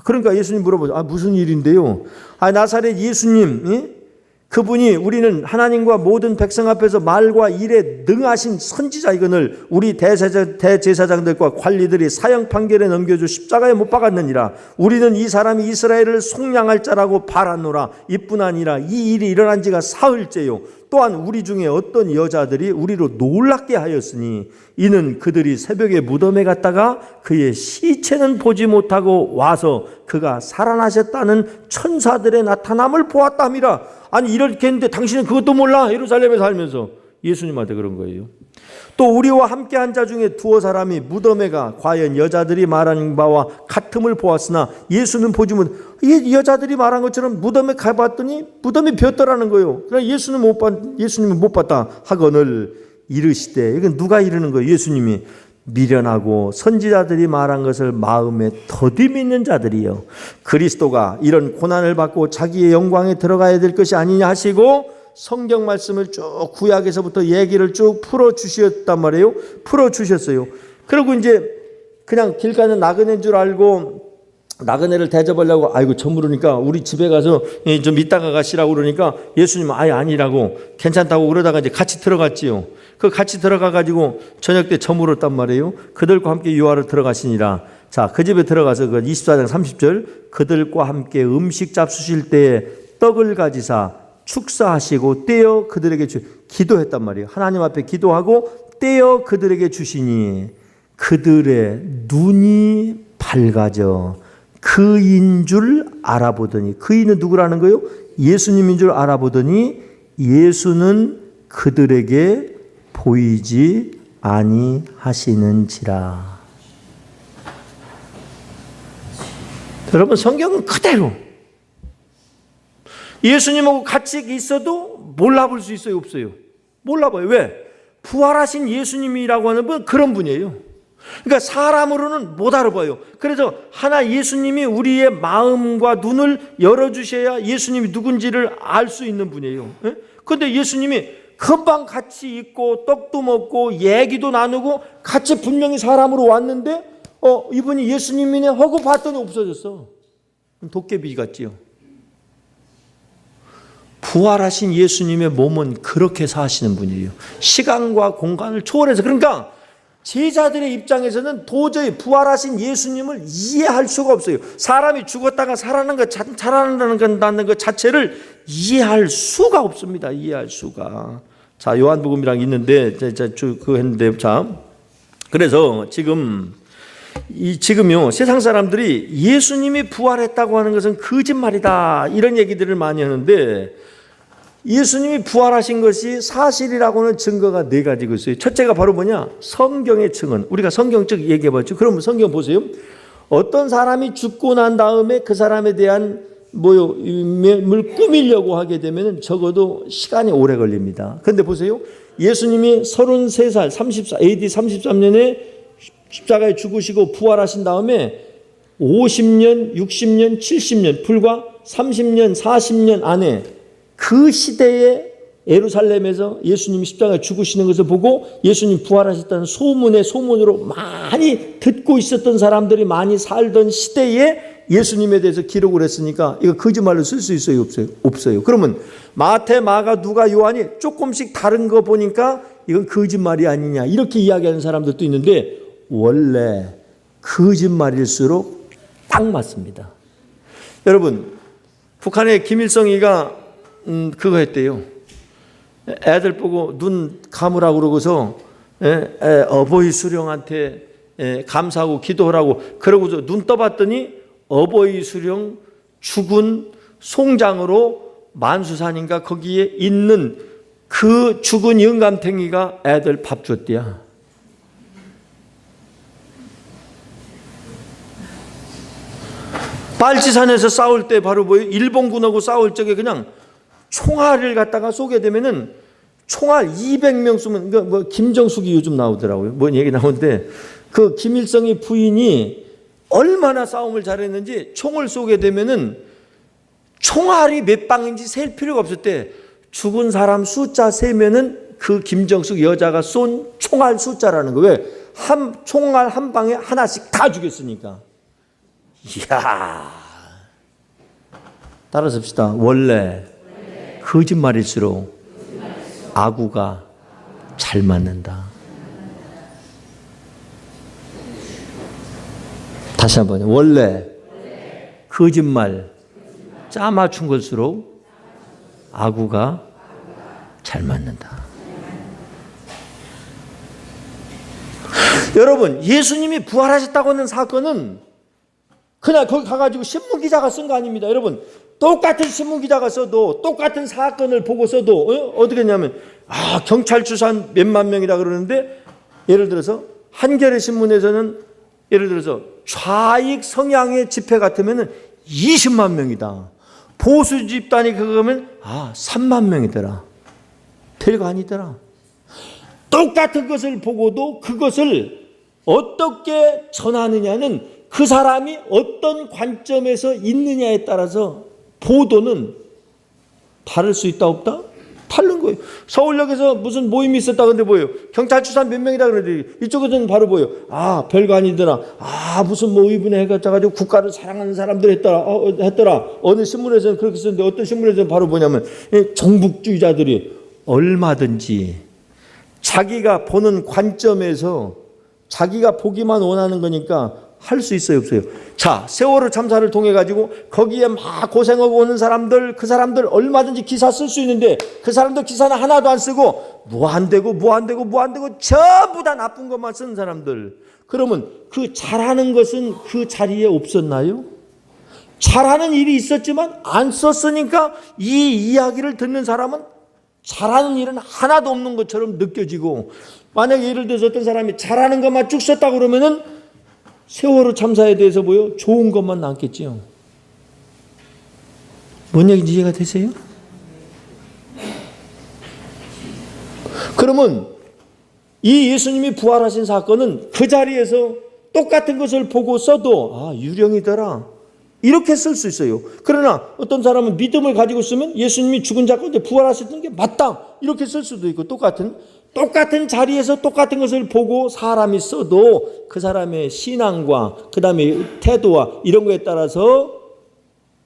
그러니까 예수님 물어보죠. 무슨 일인데요? 나사렛 예수님 그분이 우리는 하나님과 모든 백성 앞에서 말과 일에 능하신 선지자이거늘 우리 대제사장들과 관리들이 사형 판결에 넘겨줘 십자가에 못 박았느니라. 우리는 이 사람이 이스라엘을 속량할 자라고 바라노라. 이뿐 아니라 이 일이 일어난 지가 사흘째요. 또한 우리 중에 어떤 여자들이 우리로 놀랍게 하였으니 이는 그들이 새벽에 무덤에 갔다가 그의 시체는 보지 못하고 와서 그가 살아나셨다는 천사들의 나타남을 보았답니다. 이렇게 했는데 당신은 그것도 몰라? 예루살렘에 살면서 예수님한테 그런 거예요. 또 우리와 함께 한 자 중에 두어 사람이 무덤에 가 과연 여자들이 말하는 바와 같음을 보았으나 예수는 보지 못. 여자들이 말한 것처럼 무덤에 가봤더니 무덤이 비었더라는 거예요. 그러나 예수님은 못 봤다 하거늘 이르시되 이건 누가 이르는 거예요? 예수님이 미련하고 선지자들이 말한 것을 마음에 더디 믿는 자들이요 그리스도가 이런 고난을 받고 자기의 영광에 들어가야 될 것이 아니냐 하시고 성경 말씀을 쭉 구약에서부터 얘기를 쭉 풀어주셨단 말이에요. 풀어주셨어요. 그리고 이제 그냥 길 가는 나그네인 줄 알고 나그네를 대접하려고 저물으니까 우리 집에 가서 좀 이따가 가시라고 그러니까 예수님은 아니라고 괜찮다고 그러다가 이제 같이 들어갔지요. 같이 들어가 가지고 저녁 때 저물었단 말이에요. 그들과 함께 유하로 들어가시니라. 그 집에 들어가서 24장 30절 그들과 함께 음식 잡수실 때에 떡을 가지사 축사하시고 떼어 그들에게 기도했단 말이에요. 하나님 앞에 기도하고 떼어 그들에게 주시니 그들의 눈이 밝아져 그인 줄 알아보더니 그인은 누구라는 거예요? 예수님인 줄 알아보더니 예수는 그들에게 보이지 아니하시는지라. 여러분 성경은 그대로 예수님하고 같이 있어도 몰라볼 수 있어요? 없어요? 몰라봐요. 왜? 부활하신 예수님이라고 하는 분 그런 분이에요. 그러니까 사람으로는 못 알아봐요. 그래서 하나 예수님이 우리의 마음과 눈을 열어주셔야 예수님이 누군지를 알 수 있는 분이에요. 그런데 예수님이 금방 같이 있고 떡도 먹고 얘기도 나누고 같이 분명히 사람으로 왔는데 이분이 예수님이네 하고 봤더니 없어졌어. 도깨비 같지요. 부활하신 예수님의 몸은 그렇게 사시는 분이에요. 시간과 공간을 초월해서. 그러니까 제자들의 입장에서는 도저히 부활하신 예수님을 이해할 수가 없어요. 사람이 죽었다가 살아난다는 것 자체를 이해할 수가 없습니다. 이해할 수가. 자, 요한복음이랑 있는데, 그래서 지금요, 세상 사람들이 예수님이 부활했다고 하는 것은 거짓말이다, 이런 얘기들을 많이 하는데, 예수님이 부활하신 것이 사실이라고는 증거가 4가지가 있어요. 첫째가 바로 뭐냐? 성경의 증언. 우리가 성경적 얘기해 봤죠. 그러면 성경 보세요. 어떤 사람이 죽고 난 다음에 그 사람에 대한 뭘 꾸미려고 하게 되면 적어도 시간이 오래 걸립니다. 그런데 보세요. 예수님이 33살, AD 33년에 십자가에 죽으시고 부활하신 다음에 50년, 60년, 70년, 불과 30년, 40년 안에 그 시대에 예루살렘에서 예수님이 십자가에 죽으시는 것을 보고 예수님 부활하셨다는 소문으로 많이 듣고 있었던 사람들이 많이 살던 시대에 예수님에 대해서 기록을 했으니까 이거 거짓말로 쓸 수 있어요? 없어요. 그러면 마태, 마가, 누가, 요한이 조금씩 다른 거 보니까 이건 거짓말이 아니냐 이렇게 이야기하는 사람들도 있는데 원래 거짓말일수록 딱 맞습니다. 여러분, 북한의 김일성이가 그거 했대요. 애들 보고 눈 감으라고 그러고서 어버이 수령한테 감사하고 기도하라고 그러고서 눈 떠봤더니 어버이 수령 죽은 송장으로 만수산인가 거기에 있는 그 죽은 영감탱이가 애들 밥 줬대야. 발치산에서 싸울 때 바로 뭐예요? 일본군하고 싸울 적에 그냥 총알을 갖다가 쏘게 되면은 총알 200명 쏘면 뭐 김정숙이 요즘 나오더라고요. 뭔 얘기 나오는데 그 김일성의 부인이 얼마나 싸움을 잘했는지 총을 쏘게 되면은 총알이 몇 방인지 셀 필요가 없었대. 죽은 사람 숫자 세면은 그 김정숙 여자가 쏜 총알 숫자라는 거. 왜? 총알 한 방에 하나씩 다 죽였으니까. 이야. 따라서 봅시다. 원래 거짓말일수록 아구가 잘 맞는다. 다시 한번. 원래 거짓말 짜맞춘 것일수록 아구가 잘 맞는다. 여러분, 예수님이 부활하셨다고 하는 사건은 그냥 거기 가가지고 신문기자가 쓴 거 아닙니다. 여러분, 똑같은 신문기자가 써도 똑같은 사건을 보고 써도 어떻게 했냐면 경찰 추산 몇만 명이라 그러는데 예를 들어서 한겨레 신문에서는 예를 들어서 좌익 성향의 집회 같으면 20만 명이다. 보수 집단이 그거면 3만 명이더라. 별거 아니더라. 똑같은 것을 보고도 그것을 어떻게 전하느냐는 그 사람이 어떤 관점에서 있느냐에 따라서 보도는 다를 수 있다 없다? 다른 거예요. 서울역에서 무슨 모임이 있었다 근데 뭐예요? 경찰 추산 몇 명이다 그러는데 이쪽에서는 바로 뭐예요? 별거 아니더라. 무슨 뭐 의분에 해가지고 국가를 사랑하는 사람들 했더라. 어느 신문에서는 그렇게 썼는데 어떤 신문에서는 바로 뭐냐면 정북주의자들이 얼마든지 자기가 보는 관점에서 자기가 보기만 원하는 거니까 할 수 있어요, 없어요? 자, 세월호 참사를 통해 가지고 거기에 막 고생하고 오는 사람들, 그 사람들 얼마든지 기사 쓸 수 있는데 그 사람들 기사는 하나도 안 쓰고 무한되고 전부 다 나쁜 것만 쓰는 사람들. 그러면 그 잘하는 것은 그 자리에 없었나요? 잘하는 일이 있었지만 안 썼으니까 이 이야기를 듣는 사람은 잘하는 일은 하나도 없는 것처럼 느껴지고, 만약에 예를 들어서 어떤 사람이 잘하는 것만 쭉 썼다 그러면은 세월호 참사에 대해서 좋은 것만 남겠지요. 뭔 얘기인지 이해가 되세요? 그러면 이 예수님이 부활하신 사건은 그 자리에서 똑같은 것을 보고 써도 유령이더라 이렇게 쓸 수 있어요. 그러나 어떤 사람은 믿음을 가지고 쓰면 예수님이 죽은 자 가운데 부활하셨던 게 맞다 이렇게 쓸 수도 있고, 똑같은 자리에서 똑같은 것을 보고 사람이 써도 그 사람의 신앙과 그 다음에 태도와 이런 거에 따라서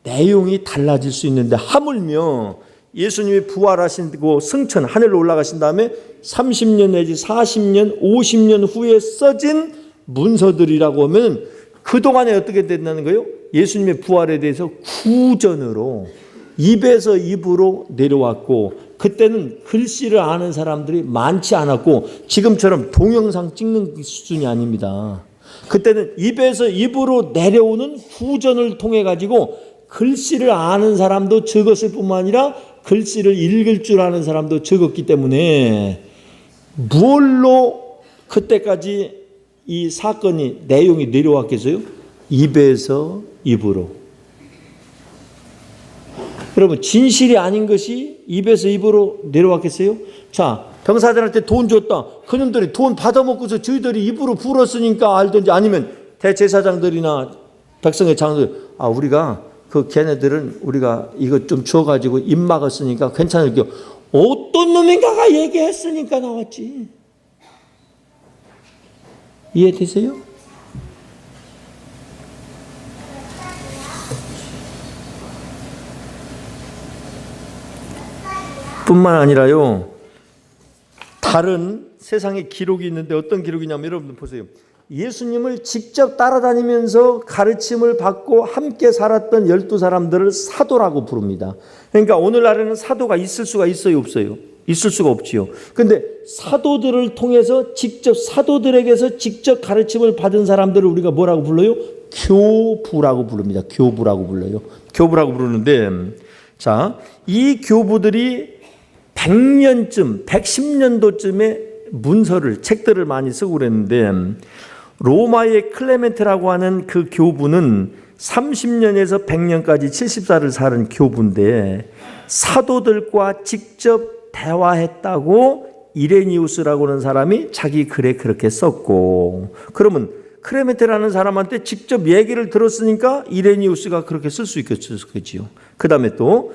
내용이 달라질 수 있는데, 하물며 예수님이 부활하시고 승천 하늘로 올라가신 다음에 30년 내지 40년, 50년 후에 써진 문서들이라고 하면 그동안에 어떻게 됐다는 거예요? 예수님의 부활에 대해서 구전으로 입에서 입으로 내려왔고, 그때는 글씨를 아는 사람들이 많지 않았고 지금처럼 동영상 찍는 수준이 아닙니다. 그때는 입에서 입으로 내려오는 구전을 통해 가지고 글씨를 아는 사람도 적었을 뿐만 아니라 글씨를 읽을 줄 아는 사람도 적었기 때문에 무얼로 그때까지 이 사건이 내용이 내려왔겠어요? 입에서 입으로. 여러분, 진실이 아닌 것이 입에서 입으로 내려왔겠어요? 자, 병사들한테 돈 줬다. 그놈들이 돈 받아먹고서 저희들이 입으로 불었으니까 알든지, 아니면 대제사장들이나 백성의 장들, 우리가 걔네들은 우리가 이거 좀 주워가지고 입 막았으니까 괜찮을게요. 어떤 놈인가가 얘기했으니까 나왔지. 이해되세요? 뿐만 아니라요, 다른 세상에 기록이 있는데 어떤 기록이냐면, 여러분 보세요. 예수님을 직접 따라다니면서 가르침을 받고 함께 살았던 12사람들을 사도라고 부릅니다. 그러니까 오늘날에는 사도가 있을 수가 있어요, 없어요? 있을 수가 없지요. 근데 사도들을 통해서 사도들에게서 직접 가르침을 받은 사람들을 우리가 뭐라고 불러요? 교부라고 부릅니다. 교부라고 불러요. 교부라고 부르는데, 자, 이 교부들이 100년쯤, 110년도쯤에 문서를, 책들을 많이 쓰고 그랬는데, 로마의 클레멘트라고 하는 그 교부는 30년에서 100년까지 70살을 사는 교부인데, 사도들과 직접 대화했다고 이레니우스라고 하는 사람이 자기 글에 그렇게 썼고, 그러면 클레멘트라는 사람한테 직접 얘기를 들었으니까 이레니우스가 그렇게 쓸 수 있겠지요. 그 다음에 또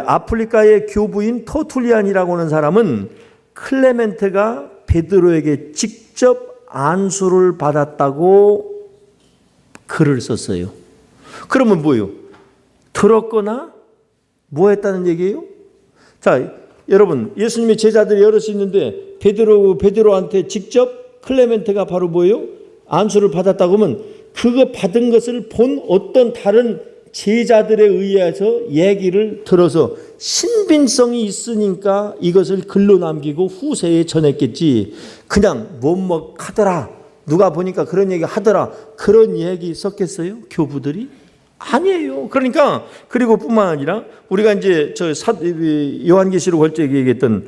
아프리카의 교부인 터툴리안이라고 하는 사람은 클레멘트가 베드로에게 직접 안수를 받았다고 글을 썼어요. 그러면 뭐예요? 들었거나 뭐 했다는 얘기예요? 자, 여러분, 예수님의 제자들이 여럿이 있는데 베드로한테 직접 클레멘트가 바로 뭐예요? 안수를 받았다고 하면 그거 받은 것을 본 어떤 다른 제자들에 의해서 얘기를 들어서 신빙성이 있으니까 이것을 글로 남기고 후세에 전했겠지, 그냥 뭐하더라, 누가 보니까 그런 얘기 하더라, 그런 얘기 썼겠어요? 교부들이? 아니에요. 그러니까, 그리고 뿐만 아니라 우리가 이제 요한계시록 할 때 얘기했던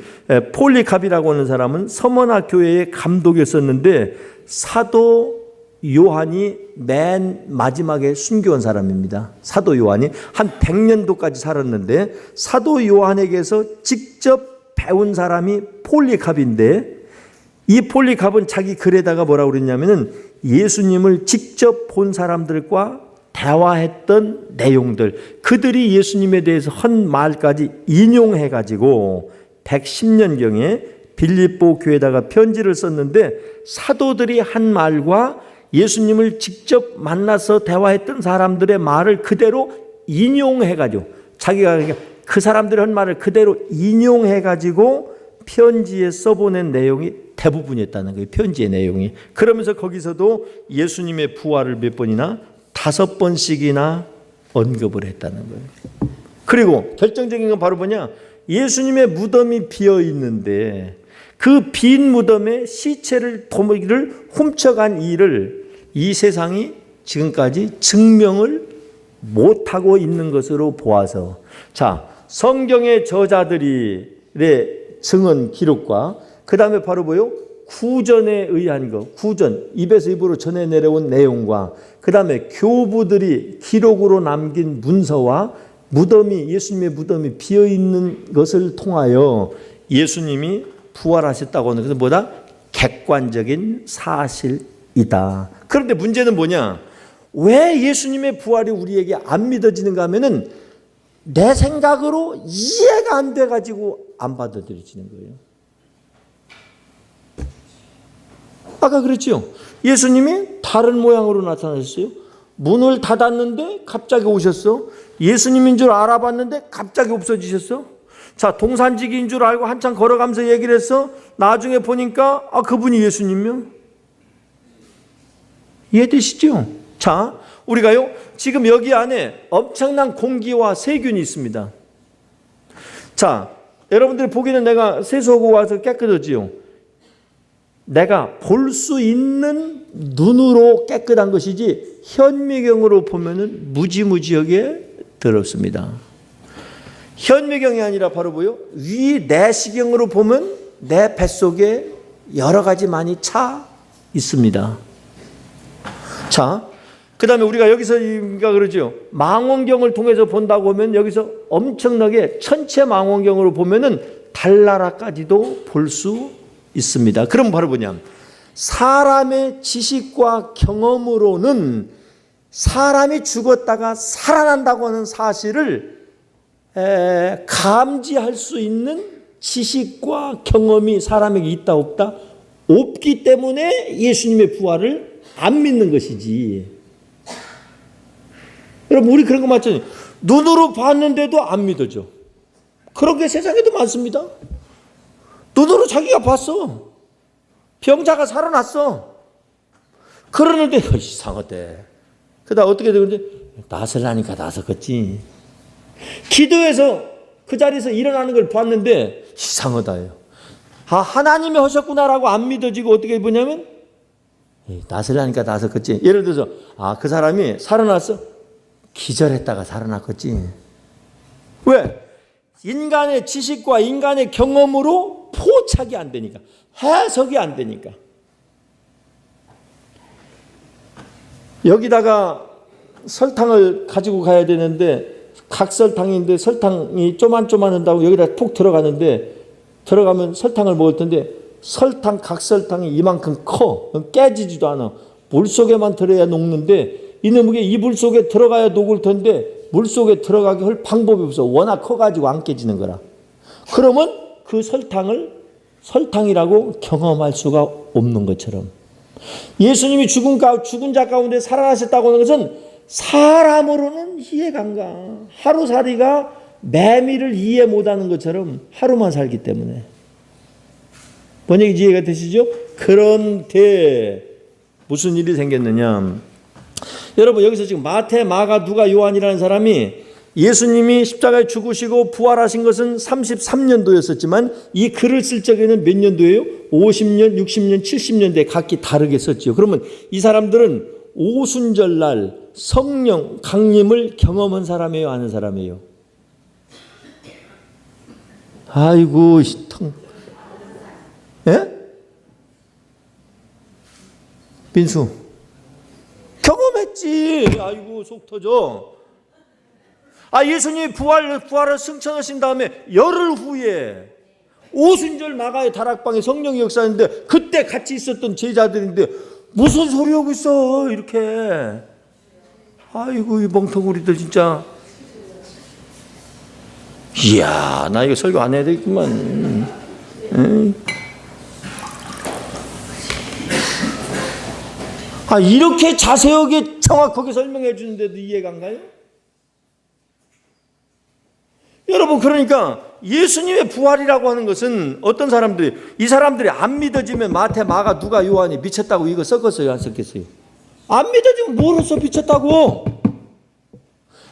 폴리캅이라고 하는 사람은 서머나 교회의 감독이었었는데 사도 요한이 맨 마지막에 순교한 사람입니다. 사도 요한이 한 100년도까지 살았는데 사도 요한에게서 직접 배운 사람이 폴리캅인데, 이 폴리캅은 자기 글에다가 뭐라고 그랬냐면은 예수님을 직접 본 사람들과 대화했던 내용들, 그들이 예수님에 대해서 한 말까지 인용해 가지고 110년경에 빌립보 교회에다가 편지를 썼는데, 사도들이 한 말과 예수님을 직접 만나서 대화했던 사람들의 말을 그대로 인용해가지고, 자기가 그 사람들의 한 말을 그대로 인용해가지고 편지에 써보낸 내용이 대부분이었다는 거예요. 편지의 내용이. 그러면서 거기서도 예수님의 부활을 몇 번이나 5번씩이나 언급을 했다는 거예요. 그리고 결정적인 건 바로 뭐냐? 예수님의 무덤이 비어 있는데 그 빈 무덤에 시체를 도무기를 훔쳐간 일을 이 세상이 지금까지 증명을 못하고 있는 것으로 보아서, 자, 성경의 저자들의 증언 기록과 그 다음에 바로 뭐요? 구전에 의한 것, 구전, 입에서 입으로 전해 내려온 내용과 그 다음에 교부들이 기록으로 남긴 문서와 무덤이, 예수님의 무덤이 비어있는 것을 통하여 예수님이 부활하셨다고 하는 것은 뭐다? 객관적인 사실이다. 그런데 문제는 뭐냐? 왜 예수님의 부활이 우리에게 안 믿어지는가 하면은 내 생각으로 이해가 안 돼가지고 안 받아들여지는 거예요. 아까 그랬죠? 예수님이 다른 모양으로 나타나셨어요. 문을 닫았는데 갑자기 오셨어. 예수님인 줄 알아봤는데 갑자기 없어지셨어. 자, 동산지기인 줄 알고 한참 걸어가면서 얘기를 했어. 나중에 보니까 그분이 예수님이요. 이해되시죠? 자, 우리가요 지금 여기 안에 엄청난 공기와 세균이 있습니다. 자, 여러분들이 보기는 내가 세수하고 와서 깨끗하지요. 내가 볼 수 있는 눈으로 깨끗한 것이지 현미경으로 보면은 무지무지하게 더럽습니다. 현미경이 아니라 바로 뭐요? 위 내시경으로 보면 내 뱃속에 여러 가지 많이 차 있습니다. 자, 그 다음에 우리가 여기서 그러죠. 망원경을 통해서 본다고 하면 여기서 엄청나게 천체 망원경으로 보면은 달나라까지도 볼 수 있습니다. 그럼 바로 뭐냐? 사람의 지식과 경험으로는 사람이 죽었다가 살아난다고 하는 사실을 감지할 수 있는 지식과 경험이 사람에게 있다 없다? 없기 때문에 예수님의 부활을 안 믿는 것이지. 여러분, 우리 그런 거 맞잖아요. 눈으로 봤는데도 안 믿어져. 그런 게 세상에도 많습니다. 눈으로 자기가 봤어. 병자가 살아났어. 그러는데 이상하대. 그다음 어떻게 되는지 낫을 하니까 나섰겠지. 기도해서 그 자리에서 일어나는 걸 봤는데 이상하다요. 하나님이 하셨구나라고 안 믿어지고 어떻게 보냐면 낫을 하니까 나섰겠지. 예를 들어서 그 사람이 살아났어. 기절했다가 살아났겠지. 왜? 인간의 지식과 인간의 경험으로 포착이 안 되니까, 해석이 안 되니까. 여기다가 설탕을 가지고 가야 되는데 각설탕인데 설탕이 쪼만쪼만한다고 여기다 푹 들어가는데 들어가면 설탕을 먹을 텐데 설탕, 각설탕이 이만큼 커. 깨지지도 않아. 물속에만 들어야 녹는데 이놈에게 이 물속에 들어가야 녹을 텐데 물속에 들어가게 할 방법이 없어. 워낙 커가지고 안 깨지는 거라. 그러면 그 설탕을 설탕이라고 경험할 수가 없는 것처럼 예수님이 죽은 자 가운데 살아나셨다고 하는 것은 사람으로는 이해가 안 가. 하루살이가 매미를 이해 못하는 것처럼 하루만 살기 때문에. 뭔 얘기인지 이해가 되시죠? 그런데 무슨 일이 생겼느냐. 여러분, 여기서 지금 마태, 마가, 누가, 요한이라는 사람이 예수님이 십자가에 죽으시고 부활하신 것은 33년도였었지만 이 글을 쓸 적에는 몇 년도예요? 50년, 60년, 70년대에 각기 다르게 썼죠. 그러면 이 사람들은 오순절날 성령 강림을 경험한 사람이에요? 아는 사람이에요? 아이고, 예? 민수. 경험했지. 아이고, 속 터져. 예수님이 부활을 승천하신 다음에 열흘 후에 오순절 마가의 다락방에 성령이 역사했는데 그때 같이 있었던 제자들인데 무슨 소리 하고 있어 이렇게. 아이고, 이 멍텅구리들 진짜. 이야, 나 이거 설교 안 해야 되겠구만. 이렇게 자세하게 정확하게 설명해 주는데도 이해가 안 가요? 여러분, 그러니까 예수님의 부활이라고 하는 것은 어떤 사람들이, 이 사람들이 안 믿어지면 마태, 마가, 누가, 요한이 미쳤다고 이거 섞었어요? 안 섞였어요? 안 믿어지면 뭐로써 미쳤다고?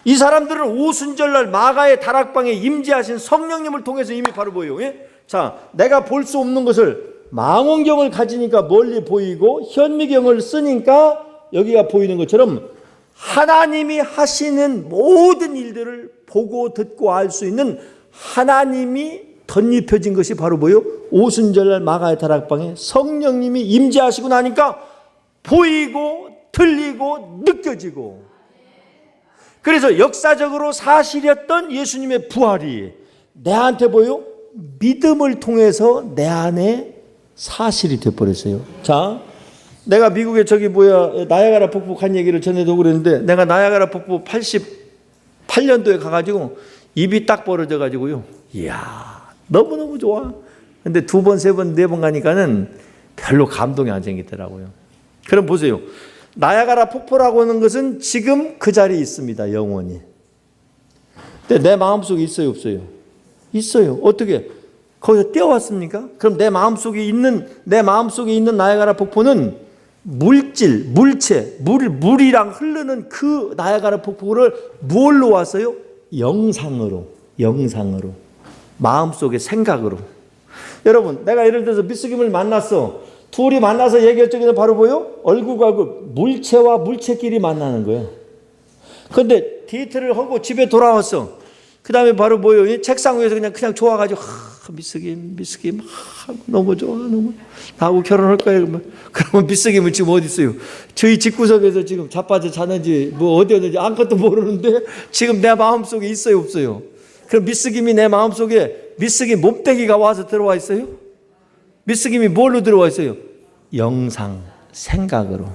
이 사람들은 오순절날 마가의 다락방에 임재하신 성령님을 통해서 이미 바로 보여요. 예? 자, 내가 볼 수 없는 것을 망원경을 가지니까 멀리 보이고 현미경을 쓰니까 여기가 보이는 것처럼 하나님이 하시는 모든 일들을 보고 듣고 알 수 있는 하나님이 덧입혀진 것이 바로 뭐예요? 오순절날 마가의 다락방에 성령님이 임재하시고 나니까 보이고 들리고 느껴지고, 그래서 역사적으로 사실이었던 예수님의 부활이 내한테 보여 믿음을 통해서 내 안에 사실이 돼버렸어요. 자, 내가 미국에 나야가라 폭포 간 얘기를 전에도 그랬는데 내가 나야가라 폭포 88년도에 가가지고 입이 딱 벌어져가지고요. 이야, 너무너무 좋아. 근데 2번, 3번, 4번 가니까는 별로 감동이 안 생기더라고요. 그럼 보세요. 나야가라 폭포라고 하는 것은 지금 그 자리에 있습니다. 영원히. 근데 내 마음속에 있어요, 없어요? 있어요. 어떻게? 거기서 떼어왔습니까? 그럼 내 마음속에 있는 나야가라 폭포는 물질, 물체, 물이랑 흐르는 그 나야가라 폭포를 뭘로 왔어요? 영상으로. 마음속의 생각으로. 여러분, 내가 예를 들어서 미스김을 만났어. 둘이 만나서 얘기할 적에는 바로 뭐요? 얼굴과 얼굴, 물체와 물체끼리 만나는 거예요. 그런데 데이트를 하고 집에 돌아왔어. 그 다음에 바로 뭐요? 책상 위에서 그냥 좋아가지고, 미스김, 너무 좋아, 나하고 결혼할 거야. 그러면 미스김은 지금 어디 있어요? 저희 집구석에서 지금 자빠져 자는지, 어디 아무것도 모르는데, 지금 내 마음속에 있어요, 없어요? 그럼 미스김이 내 마음속에, 미스김 몸뚱이가 와서 들어와 있어요? 미스김이 뭘로 들어와 있어요? 영상, 생각으로.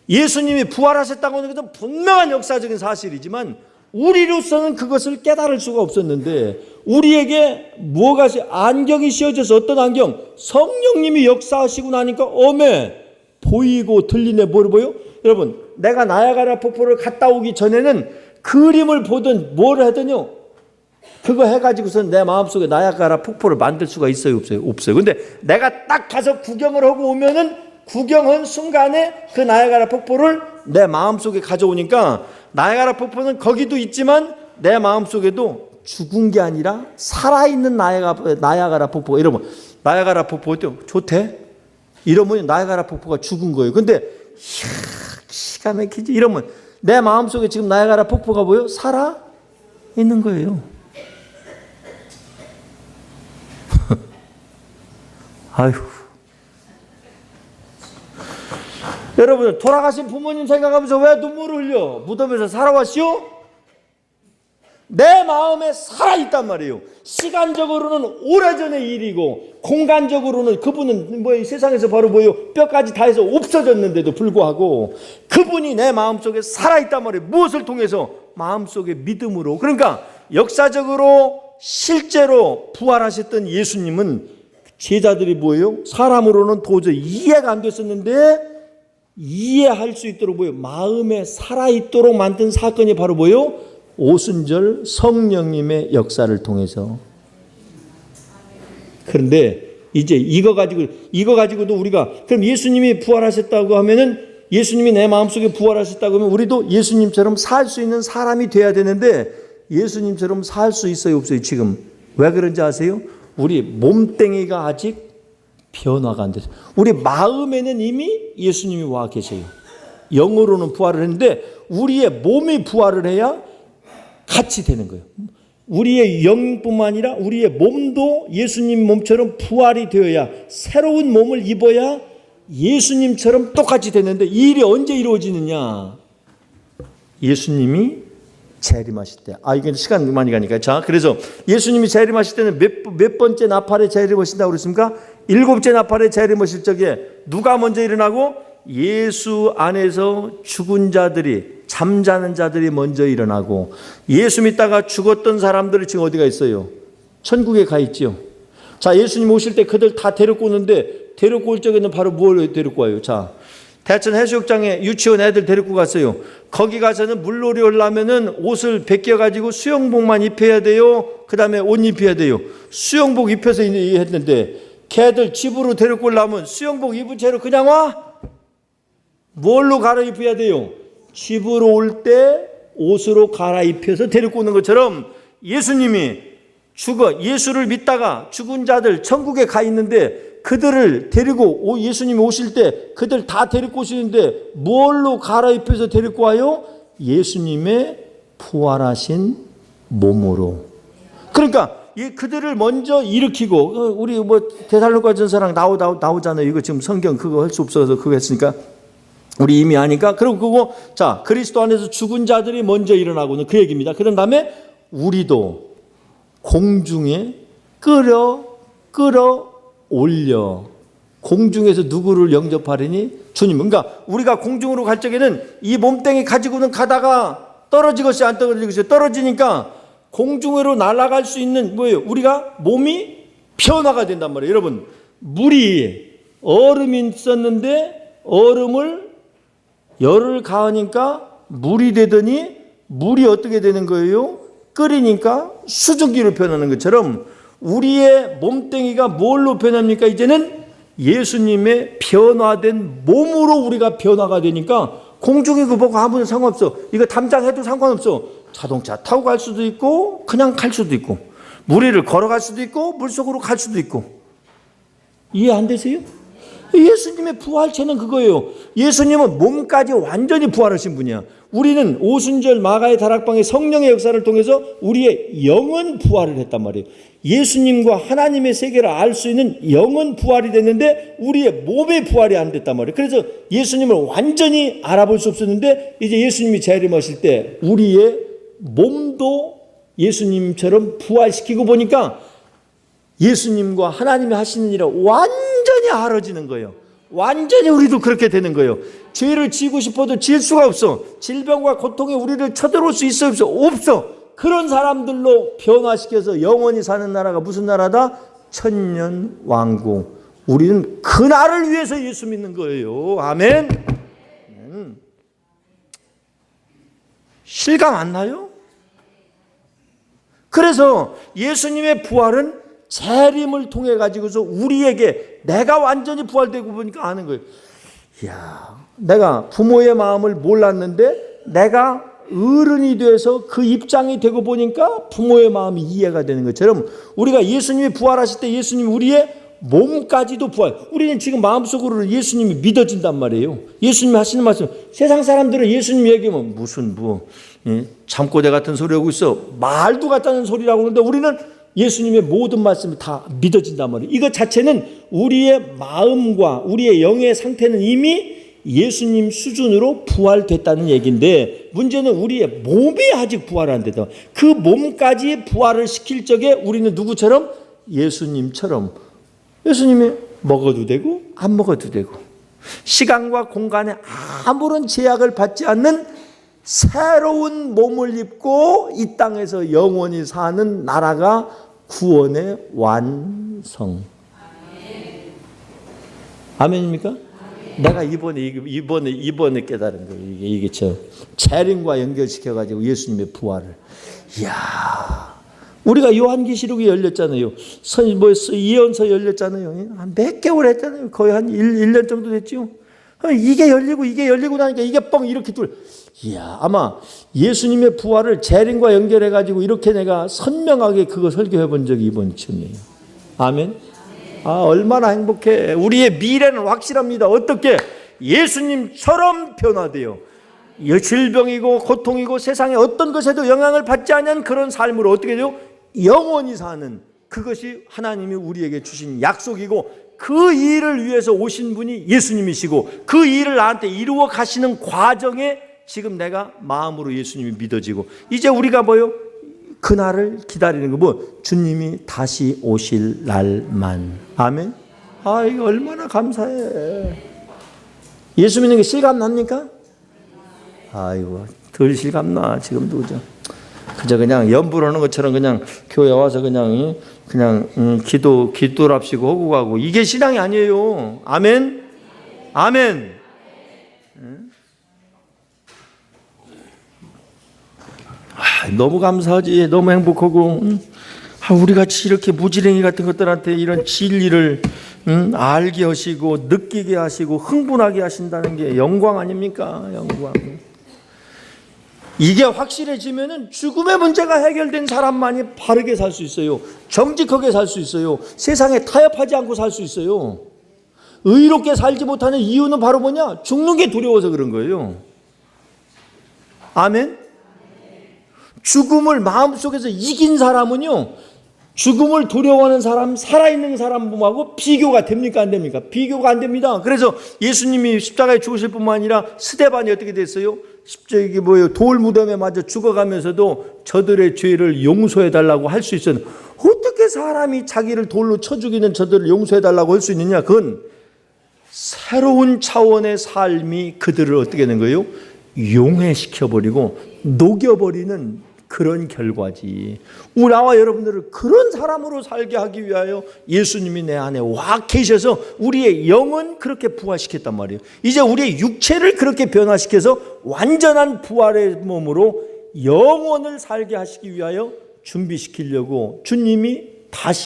예수님이 부활하셨다고 하는 것은 분명한 역사적인 사실이지만 우리로서는 그것을 깨달을 수가 없었는데 우리에게 뭐가 안경이 씌워져서 어떤 안경? 성령님이 역사하시고 나니까 보이고 들리네. 뭐를 보여? 여러분, 내가 나야가라 폭포를 갔다 오기 전에는 그림을 보든 뭘 하든요, 그거 해가지고선 내 마음속에 나야가라 폭포를 만들 수가 있어요, 없어요? 없어요. 근데 내가 딱 가서 구경을 하고 오면은 구경한 순간에 그 나야가라 폭포를 내 마음속에 가져오니까 나야가라 폭포는 거기도 있지만 내 마음속에도 죽은 게 아니라 살아있는 나야가라 폭포. 이러면 나야가라 폭포 좋대? 이러면 나야가라 폭포가 죽은 거예요. 근데 기가 막히지? 이러면 내 마음속에 지금 나야가라 폭포가 뭐예요? 살아 있는 거예요. 아휴. 여러분, 돌아가신 부모님 생각하면서 왜 눈물을 흘려? 무덤에서 살아왔시오? 내 마음에 살아있단 말이에요. 시간적으로는 오래전의 일이고 공간적으로는 그분은 세상에서 바로 뼈까지 다 해서 없어졌는데도 불구하고 그분이 내 마음속에 살아있단 말이에요. 무엇을 통해서? 마음속의 믿음으로. 그러니까 역사적으로 실제로 부활하셨던 예수님은 제자들이 뭐예요? 사람으로는 도저히 이해가 안 됐었는데 이해할 수 있도록 마음에 살아있도록 만든 사건이 바로 오순절 성령님의 역사를 통해서. 그런데 이제 이거 가지고도 우리가 그럼 예수님이 부활하셨다고 하면은 예수님이 내 마음속에 부활하셨다고 하면 우리도 예수님처럼 살 수 있는 사람이 돼야 되는데 예수님처럼 살 수 있어요, 없어요? 지금 왜 그런지 아세요? 우리 몸뚱이가 아직 변화가 안 됐어요. 우리 마음에는 이미 예수님이 와 계세요. 영으로는 부활을 했는데 우리의 몸이 부활을 해야 같이 되는 거예요. 우리의 영뿐만 아니라 우리의 몸도 예수님 몸처럼 부활이 되어야 새로운 몸을 입어야 예수님처럼 똑같이 되는데 이 일이 언제 이루어지느냐? 예수님이 재림하실 때. 이건 시간 많이 가니까. 자, 그래서 예수님이 재림하실 때는 몇 번째 나팔에 재림하신다고 그랬습니까? 7째 나팔에 재림하실 적에 누가 먼저 일어나고? 예수 안에서 죽은 자들이, 잠자는 자들이 먼저 일어나고 예수 믿다가 죽었던 사람들이 지금 어디가 있어요? 천국에 가 있죠. 자, 예수님 오실 때 그들 다 데리고 오는데 데리고 올 적에는 바로 뭘 데리고 와요? 자, 대천 해수욕장에 유치원 애들 데리고 갔어요. 거기 가서는 물놀이 하려면은 옷을 벗겨가지고 수영복만 입혀야 돼요. 그 다음에 옷 입혀야 돼요. 수영복 입혀서 했는데 걔들 집으로 데리고 오려면 수영복 입은 채로 그냥 와? 뭘로 갈아입혀야 돼요? 집으로 올 때 옷으로 갈아입혀서 데리고 오는 것처럼 예수님이 예수를 믿다가 죽은 자들 천국에 가 있는데 그들을 데리고 예수님이 오실 때 그들 다 데리고 오시는데 뭘로 갈아입혀서 데리고 와요? 예수님의 부활하신 몸으로. 그러니까 그들을 먼저 일으키고 우리 데살로니가 전서랑 나오잖아요. 이거 지금 성경 그거 할 수 없어서 그거 했으니까 우리 이미 아니까. 그리고 그거 자 그리스도 안에서 죽은 자들이 먼저 일어나고는 그 얘기입니다. 그런 다음에 우리도 공중에 끌어 올려 공중에서 누구를 영접하리니? 주님. 그러니까 우리가 공중으로 갈 적에는 이 몸뚱이 가지고는 가다가 떨어지겠지 안 떨어지겠지? 떨어지니까 공중으로 날아갈 수 있는 뭐예요? 우리가 몸이 변화가 된단 말이에요. 여러분, 물이 얼음이 있었는데 얼음을 열을 가하니까 물이 되더니 물이 어떻게 되는 거예요? 끓이니까 수증기로 변하는 것처럼 우리의 몸뚱이가 뭘로 변합니까? 이제는 예수님의 변화된 몸으로 우리가 변화가 되니까 공중이고 뭐고 아무나 상관없어. 이거 담장해도 상관없어. 자동차 타고 갈 수도 있고 그냥 갈 수도 있고 물 위를 걸어갈 수도 있고 물속으로 갈 수도 있고. 이해 안 되세요? 예수님의 부활체는 그거예요. 예수님은 몸까지 완전히 부활하신 분이야. 우리는 오순절 마가의 다락방의 성령의 역사를 통해서 우리의 영은 부활을 했단 말이에요. 예수님과 하나님의 세계를 알 수 있는 영은 부활이 됐는데 우리의 몸의 부활이 안 됐단 말이에요. 그래서 예수님을 완전히 알아볼 수 없었는데 이제 예수님이 재림하실 때 우리의 몸도 예수님처럼 부활시키고 보니까 예수님과 하나님이 하시는 일이 완전히 알아지는 거예요. 완전히 우리도 그렇게 되는 거예요. 죄를 지고 싶어도 질 수가 없어. 질병과 고통이 우리를 쳐들어올 수 있어 없어? 없어. 그런 사람들로 변화시켜서 영원히 사는 나라가 무슨 나라다? 천년 왕국. 우리는 그 나라를 위해서 예수 믿는 거예요. 아멘. 실감 안 나요? 그래서 예수님의 부활은 재림을 통해 가지고서 우리에게 내가 완전히 부활되고 보니까 아는 거예요. 이야, 내가 부모의 마음을 몰랐는데 내가 어른이 돼서 그 입장이 되고 보니까 부모의 마음이 이해가 되는 것처럼 우리가 예수님이 부활하실 때 예수님이 우리의 몸까지도 부활. 우리는 지금 마음속으로 예수님이 믿어진단 말이에요. 예수님이 하시는 말씀. 세상 사람들은 예수님 얘기하면 무슨 잠꼬대 같은 소리 하고 있어. 말도 같다는 소리라고 하는데 우리는 예수님의 모든 말씀이 다 믿어진단 말이에요. 이것 자체는 우리의 마음과 우리의 영의 상태는 이미 예수님 수준으로 부활됐다는 얘기인데 문제는 우리의 몸이 아직 부활 안 됐다. 그 몸까지 부활을 시킬 적에 우리는 누구처럼? 예수님처럼. 예수님이 먹어도 되고 안 먹어도 되고 시간과 공간에 아무런 제약을 받지 않는 새로운 몸을 입고 이 땅에서 영원히 사는 나라가 구원의 완성. 아멘입니까? 아멘. 내가 이번에 깨달은 거예요. 이게 재림과 연결시켜 가지고 예수님의 부활을. 이야, 우리가 요한계시록이 열렸잖아요. 예언서 열렸잖아요. 한 몇 개월 했잖아요. 거의 한 1년 정도 됐죠. 이게 열리고 나니까 이게 뻥 이렇게 이야, 아마 예수님의 부활을 재림과 연결해 가지고 이렇게 내가 선명하게 그거 설교해 본 적이 이번 처음이에요. 아멘. 아, 얼마나 행복해. 우리의 미래는 확실합니다. 어떻게? 예수님처럼 변화돼요. 질병이고 고통이고 세상의 어떤 것에도 영향을 받지 않는 그런 삶으로 어떻게 돼요? 영원히 사는, 그것이 하나님이 우리에게 주신 약속이고 그 일을 위해서 오신 분이 예수님이시고 그 일을 나한테 이루어 가시는 과정에 지금 내가 마음으로 예수님이 믿어지고 이제 우리가 뭐요? 그날을 기다리는 거 주님이 다시 오실 날만. 아멘. 아, 이거 얼마나 감사해. 예수 믿는 게 실감 납니까? 아이고, 덜 실감 나. 지금도 그저 그냥 연불하는 것처럼 그냥 교회 와서 그냥 기도랍시고 하고 가고 이게 신앙이 아니에요. 아멘. 아멘. 너무 감사하지. 너무 행복하고 우리같이 이렇게 무지랭이 같은 것들한테 이런 진리를 알게 하시고 느끼게 하시고 흥분하게 하신다는 게 영광 아닙니까? 영광. 이게 확실해지면은 죽음의 문제가 해결된 사람만이 바르게 살 수 있어요. 정직하게 살 수 있어요. 세상에 타협하지 않고 살 수 있어요. 의롭게 살지 못하는 이유는 바로 뭐냐? 죽는 게 두려워서 그런 거예요. 아멘. 죽음을 마음속에서 이긴 사람은요, 죽음을 두려워하는 사람, 살아있는 사람하고 비교가 됩니까? 안 됩니까? 비교가 안 됩니다. 그래서 예수님이 십자가에 죽으실 뿐만 아니라 스데반이 어떻게 됐어요? 십자가에 돌 무덤에 맞아 죽어가면서도 저들의 죄를 용서해달라고 할 수 있어요. 어떻게 사람이 자기를 돌로 쳐 죽이는 저들을 용서해달라고 할 수 있느냐? 그건 새로운 차원의 삶이 그들을 어떻게 하는 거예요? 용해시켜버리고 녹여버리는 그런 결과지. 나와 여러분들을 그런 사람으로 살게 하기 위하여 예수님이 내 안에 와 계셔서 우리의 영은 그렇게 부활시켰단 말이에요. 이제 우리의 육체를 그렇게 변화시켜서 완전한 부활의 몸으로 영원을 살게 하시기 위하여 준비시키려고 주님이 다시